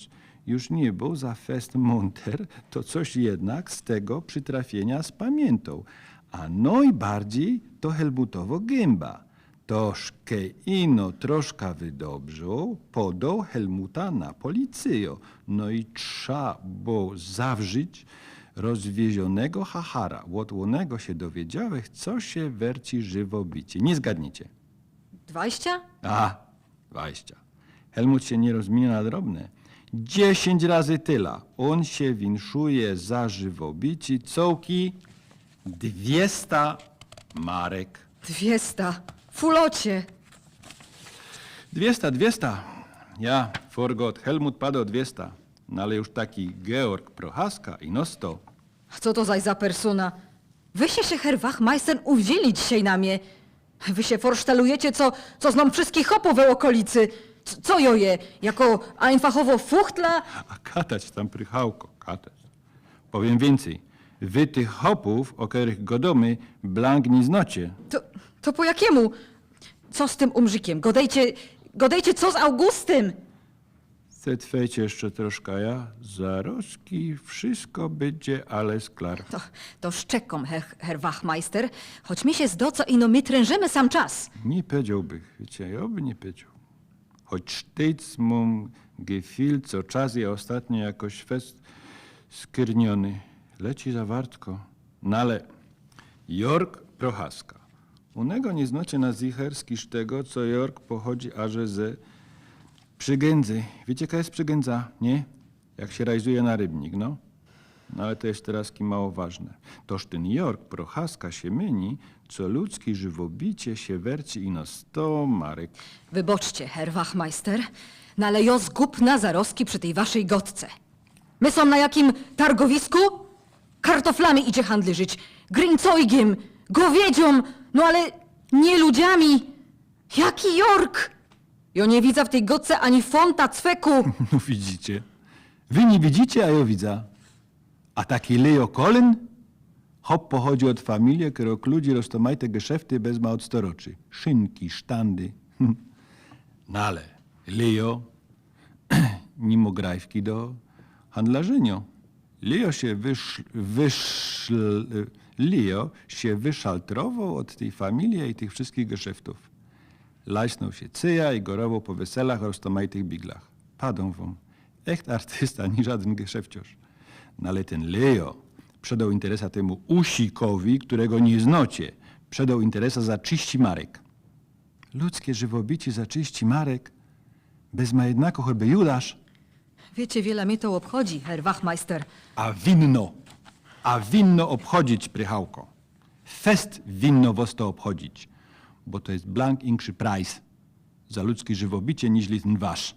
już nie był za fest munter, to coś jednak z tego przytrafienia spamiętał. A najbardziej to Helmutowo gęba. Tożkę ino troszkę wydobrzył, podał Helmuta na policję. No i trza było zawrzyć rozwiezionego hachara. Łotłonego się dowiedziałych, co się werci żywobicie. Nie zgadniecie. 20? 20. Helmut się nie rozmienia na drobne. 10 razy tyle. On się winszuje za żywobici cołki 200 marek. 200. Fulocie. 200. Ja, forgot, Helmut padł 200. No ale już taki Georg Prochaska i no 100. Co to zaś za persona? Wyście się, Herr Wachmeister, uwzięli dzisiaj na mnie. Wy się forsztalujecie, co znam wszystkich hopów w okolicy. Co joje? Jako einfachowo fuchtla? A katać tam prychałko, katać. Powiem więcej. Wy tych hopów, o których godomy, blank nie znacie. To po jakiemu? Co z tym umrzykiem? Godejcie co z Augustym? Zetwejcie jeszcze troszkę, ja zarożki, wszystko będzie alles klar. To szczekom, Herr Wachmeister, choć mi się zdoca ino my trężymy sam czas. Nie powiedziałbych, wiecie, ja by nie powiedział. Choć sztyc mam Gefühl co czas je ostatnio jakoś fest skierniony. Leci zawartko. No ale Jork Prochaska. Unego nie znaczy na zicherski z tego, co Jork pochodzi aż ze Przygędzy. Wiecie, jaka jest Przygędza, nie? Jak się rajzuje na rybnik, no. No ale to jest teraz mało ważne. Toż ten Jork Prochaska się myni, co ludzki żywobicie się werci ino 100 marek. Wyboczcie, Herr Wachmeister, no ale jo zgub Nazarowski przy tej waszej gotce. My są na jakim targowisku? Kartoflami idzie handlyżyć, grincoigiem, gowiedzią, no ale nie ludziami. Jaki Jork? Jo nie widzę w tej gotce ani fonta cweku. No widzicie. Wy nie widzicie, a ja widzę. A taki Leo Colin? Hop pochodzi od familii, którą ludzi roztomajte geszefty bez ma od storoczy. Szynki, sztandy. No ale Leo nie ma grajwki do handlarzynio. Leo się wyszaltrował od tej familii i tych wszystkich geszeftów. Laśnął się cyja i gorował po weselach roztomajtych biglach. Padą wam. Echt artysta, nie żaden geszefciarz. No ale ten Leo przedał interesa temu Usikowi, którego nie znocie. Przedał interesa za 30 marek. Ludzkie żywobicie za 30 marek? Bez ma jednako choćby Judasz. Wiecie, wiele mnie to obchodzi, Herr Wachmeister. A winno obchodzić, Prychałko. Fest winno was to obchodzić, bo to jest blank inkszy price za ludzkie żywobicie niż ten wasz.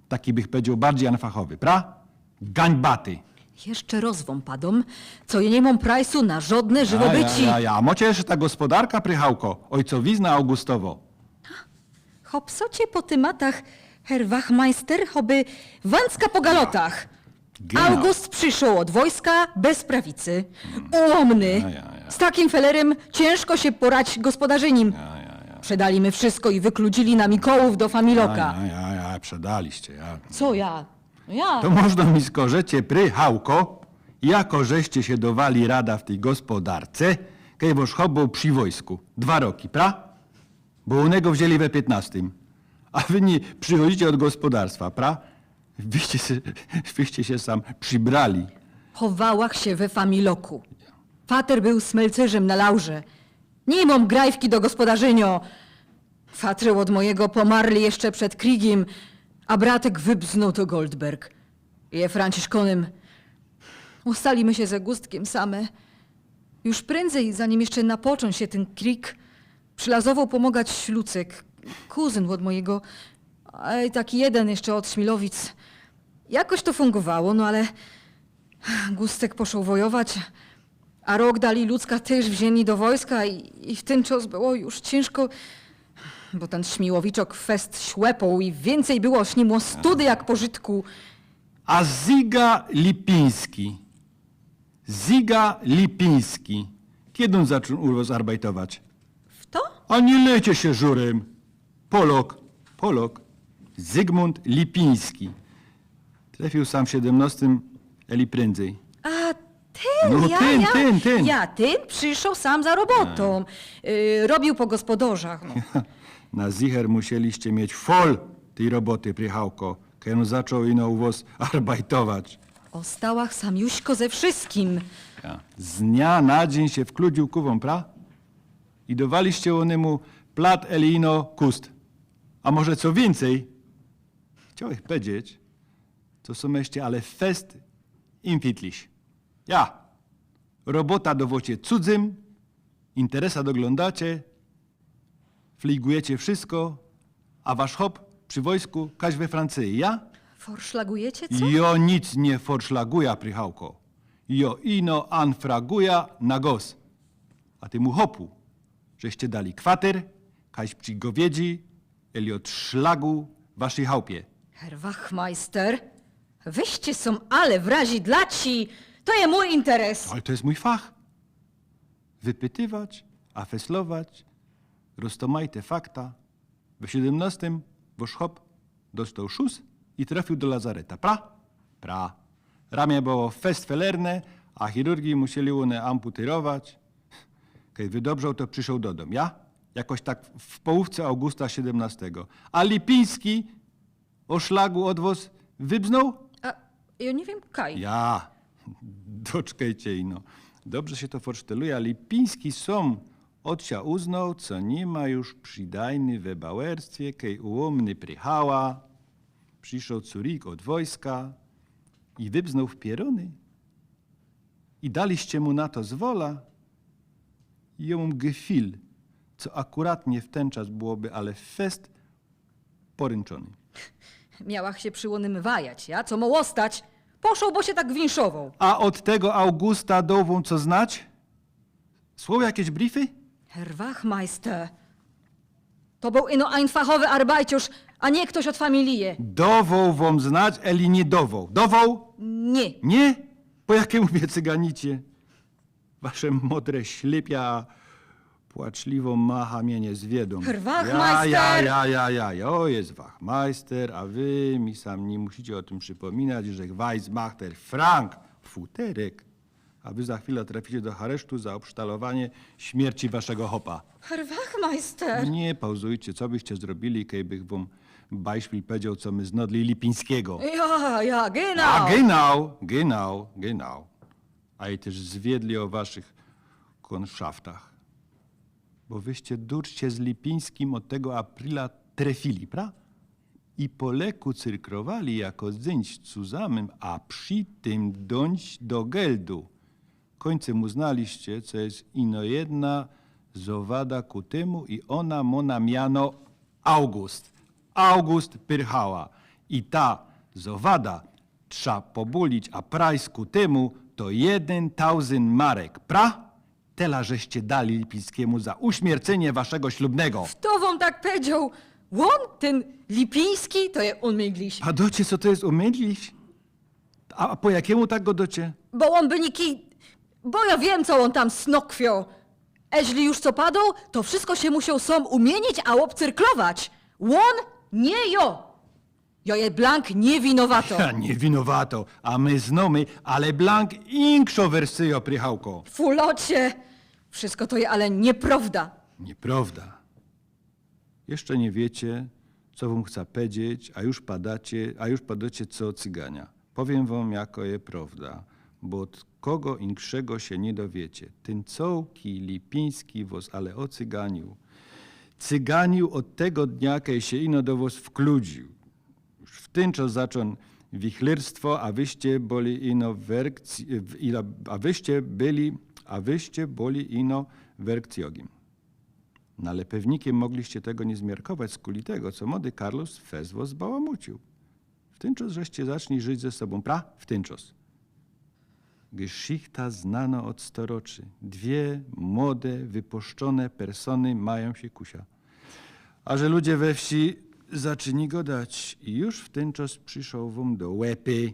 Taki bych powiedział bardziej anfachowy, pra? Gańbaty. Jeszcze rozwą padom, co ja nie mam prajsu na żadne żywobyci. Ja. Mocie jeszcze ta gospodarka, Prychałko, ojcowizna Augustowo. Hopsocie po tymatach, Herr Wachmeister, choby Wanska po galotach. Genau. August przyszł od wojska bez prawicy. Ułomny. Z takim felerem ciężko się porać gospodarzynim. Przedali my wszystko i wykludzili na Mikołów do Familoka. Przedaliście, Co ja? Ja. To można mi skorzecie, Prychałko, jako żeście się dowali rada w tej gospodarce, kiedy wasz chłop był przy wojsku. 2 roki, pra? Bo u niego wzięli we 15. A wy nie przychodzicie od gospodarstwa, pra? Wyście się sam przybrali. Chowałach się we Familoku. Fater był smelcerzem na laurze. Nie mam grajwki do gospodarzynio. Fatry od mojego pomarli jeszcze przed krigiem, a bratek wybznął to Goldberg. Je Franciszkonem. Ustalimy się ze Gustkiem same. Już prędzej, zanim jeszcze napoczął się ten krik, przylazował pomagać Lucek, kuzyn od mojego, a i taki jeden jeszcze od Śmilowic. Jakoś to fungowało, no ale Gustek poszł wojować, a rok dali Lucka też wzięli do wojska i w ten czas było już ciężko, bo ten Śmiłowiczok fest śłepał i więcej było z nim study jak pożytku. A Ziga Lipiński. Kiedy on zaczął u was arbajtować? W to? A nie lecie się żurem. Polok. Zygmunt Lipiński. Trafił sam w 17, eli prędzej. A ten, No, ten. Ja, ten przyszedł sam za robotą. Robił po gospodarzach. No. Na zicher musieliście mieć fol tej roboty, Prychałko, kiedy on zaczął ino u was arbajtować. O stałach samiuśko ze wszystkim. Z dnia na dzień się wkludził kuwą, pra? I dowaliście onemu plat elino kust. A może co więcej? Chciałem powiedzieć, co są jeszcze, ale fest infitliś. Robota dowocie cudzym, interesa doglądacie, fligujecie wszystko, a wasz hop przy wojsku kaś we Francji, Forszlagujecie co? Jo nic nie forszlaguja, Prychałko. Jo ino anfraguja na gos. A ty mu hopu, żeście dali kwater, kaś przy gowiedzi, eli od szlagu waszej chałupie. Herr Wachmeister, wyście są ale wrazi dla ci. To jest mój interes. Ale to jest mój fach. Wypytywać, afeslować, roztomajte fakta. W 17 wasz hop dostał szus i trafił do lazareta. Pra. Ramię było festfelerne, a chirurgi musieli one amputyrować. Kiedy wydobrzał, to przyszedł do domu, Jakoś tak w połówce Augusta 17. A Lipiński O szlagu odwoz wybznął? A ja nie wiem, Kaj. Ja. Doczkajcie ino. Dobrze się to forszteluje, ale Lipiński som odsia uznał, co nie ma już przydajny we bałerstwie, kej ułomny prychała, przyszł curik od wojska i wybznął w pierony. I daliście mu na to zwola i ją gefil, co akuratnie w ten czas byłoby, ale fest poręczony. Miałach się przyłonym wajać, ja? Co moło stać? Poszł, bo się tak winszował. A od tego Augusta dową co znać? Słowo jakieś briefy? Herr Wachmeister, to był ino einfachowy arbajciusz, a nie ktoś od familii. Dową wam znać, eli nie dową? Dową? Nie. Nie? Po jakiemu mnie cyganicie? Wasze modre ślepia płaczliwą macha mnie nie zwiedą. Herr Wachmeister! Ja, o jest Wachmeister, a wy mi sam nie musicie o tym przypominać, że Weissmacher Frank, futerek, a wy za chwilę traficie do aresztu za obsztalowanie śmierci waszego hopa. Herr Wachmeister! Nie pauzujcie, co byście zrobili, kejbych wam Beispiel powiedział, co my znodli Lipińskiego. Ja, genau. A genau. A i też zwiedli o waszych konszaftach. Bo wyście durcie z Lipińskim od tego Aprila trefili, pra? I po leku cyrkrowali jako zdyńć cuzamym, a przy tym dąć do geldu. Końcem uznaliście, co jest ino jedna zowada ku temu i ona mona miano August. August pyrchała. I ta zowada trza pobulić, a prajs ku temu to 1000 marek, pra? Tela żeście dali Lipińskiemu za uśmiercenie waszego ślubnego. Kto wam tak powiedział? On, ten Lipiński, to je umygliś. A docie, co to jest umydlić? A po jakiemu tak go docie? Bo on by niki... Bo ja wiem, co on tam snokwiał. Eźli już co padł, to wszystko się musiał sam umienić, a obcyrklować. On, nie jo. Jo je Blank nie winowato. Ja, nie winowato, a my znamy, ale Blank inkszo wersyjo prychałko. Fulocie, wszystko to je ale nieprawda. Nieprawda. Jeszcze nie wiecie, co wam chce powiedzieć, a już padacie co cygania. Powiem wam, jako je prawda, bo od kogo inkszego się nie dowiecie. Ten cołki Lipiński was ale ocyganił. Cyganił od tego dnia, kiedy się ino do was wkludził. Już w ten czas zaczął wichlirstwo, a wyście byli ino werkcjogim. No ale pewnikiem mogliście tego nie zmiarkować z kuli tego, co młody Carlos fez was zbałamucił. W ten czas żeście zacznij żyć ze sobą, pra? W ten czas. Geschichta znano od storoczy. Dwie młode, wypuszczone persony mają się kusia. A że ludzie we wsi zaczyni go dać i już w ten czas przyszł wam do łepy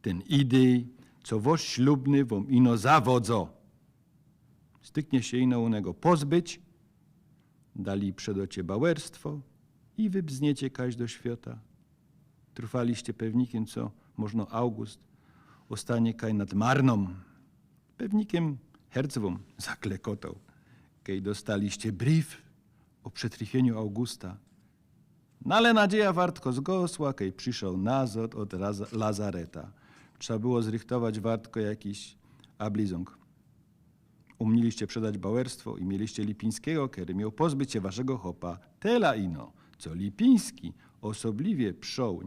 ten idej, co woś ślubny wam ino zawodzo. Styknie się ino unego pozbyć, dali przedocie bałerstwo i wybzniecie kaś do świata. Trufaliście pewnikiem, co można August ostanie kaj nad marną. Pewnikiem hercwom zaklekotał, kej dostaliście brief o przetrwieniu Augusta. No ale nadzieja wartko zgosła, kej przyszedł nazot od lazareta. Trzeba było zrychtować wartko jakiś ablizong. Umniliście przedać bałerstwo i mieliście Lipińskiego, który miał pozbyć się waszego chopa. Tela ino, co Lipiński osobliwie przął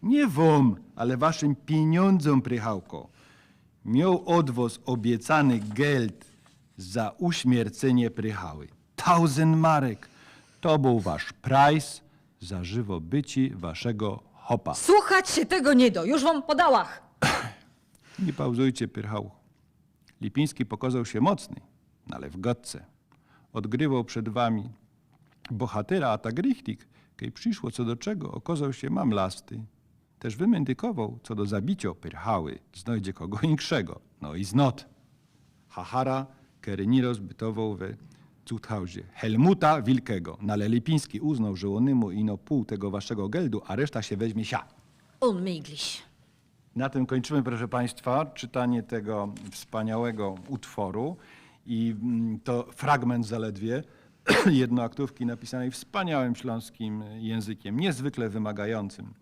nie wam, ale waszym pieniądzom prychałko. Miał odwoz obiecany geld za uśmiercenie prychały. 1000 marek. To był wasz price za żywobyci waszego hopa. Słuchać się tego nie do, już wam podałach. Nie pauzujcie, pyrchał. Lipiński pokazał się mocny, ale w godce. Odgrywał przed wami bohatera, a tak richtig, kiedy przyszło co do czego, okazał się mamlasty. Też wymendykował, co do zabicia pyrchały, znajdzie kogo inkszego. No i znot. Hachara, który nie rozbytował we Zuchthausie. Helmuta Wilkego. No ale Lipiński uznał, że onymu ino pół tego waszego geldu, a reszta się weźmie sia. Unmöglich. Na tym kończymy, proszę państwa, czytanie tego wspaniałego utworu. I to fragment zaledwie jednoaktówki napisanej wspaniałym śląskim językiem, niezwykle wymagającym.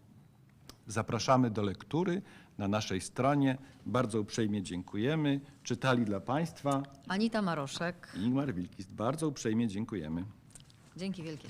Zapraszamy do lektury na naszej stronie. Bardzo uprzejmie dziękujemy. Czytali dla Państwa Anita Maroszek. i Ingmar Wilkist. Bardzo uprzejmie dziękujemy. Dzięki wielkie.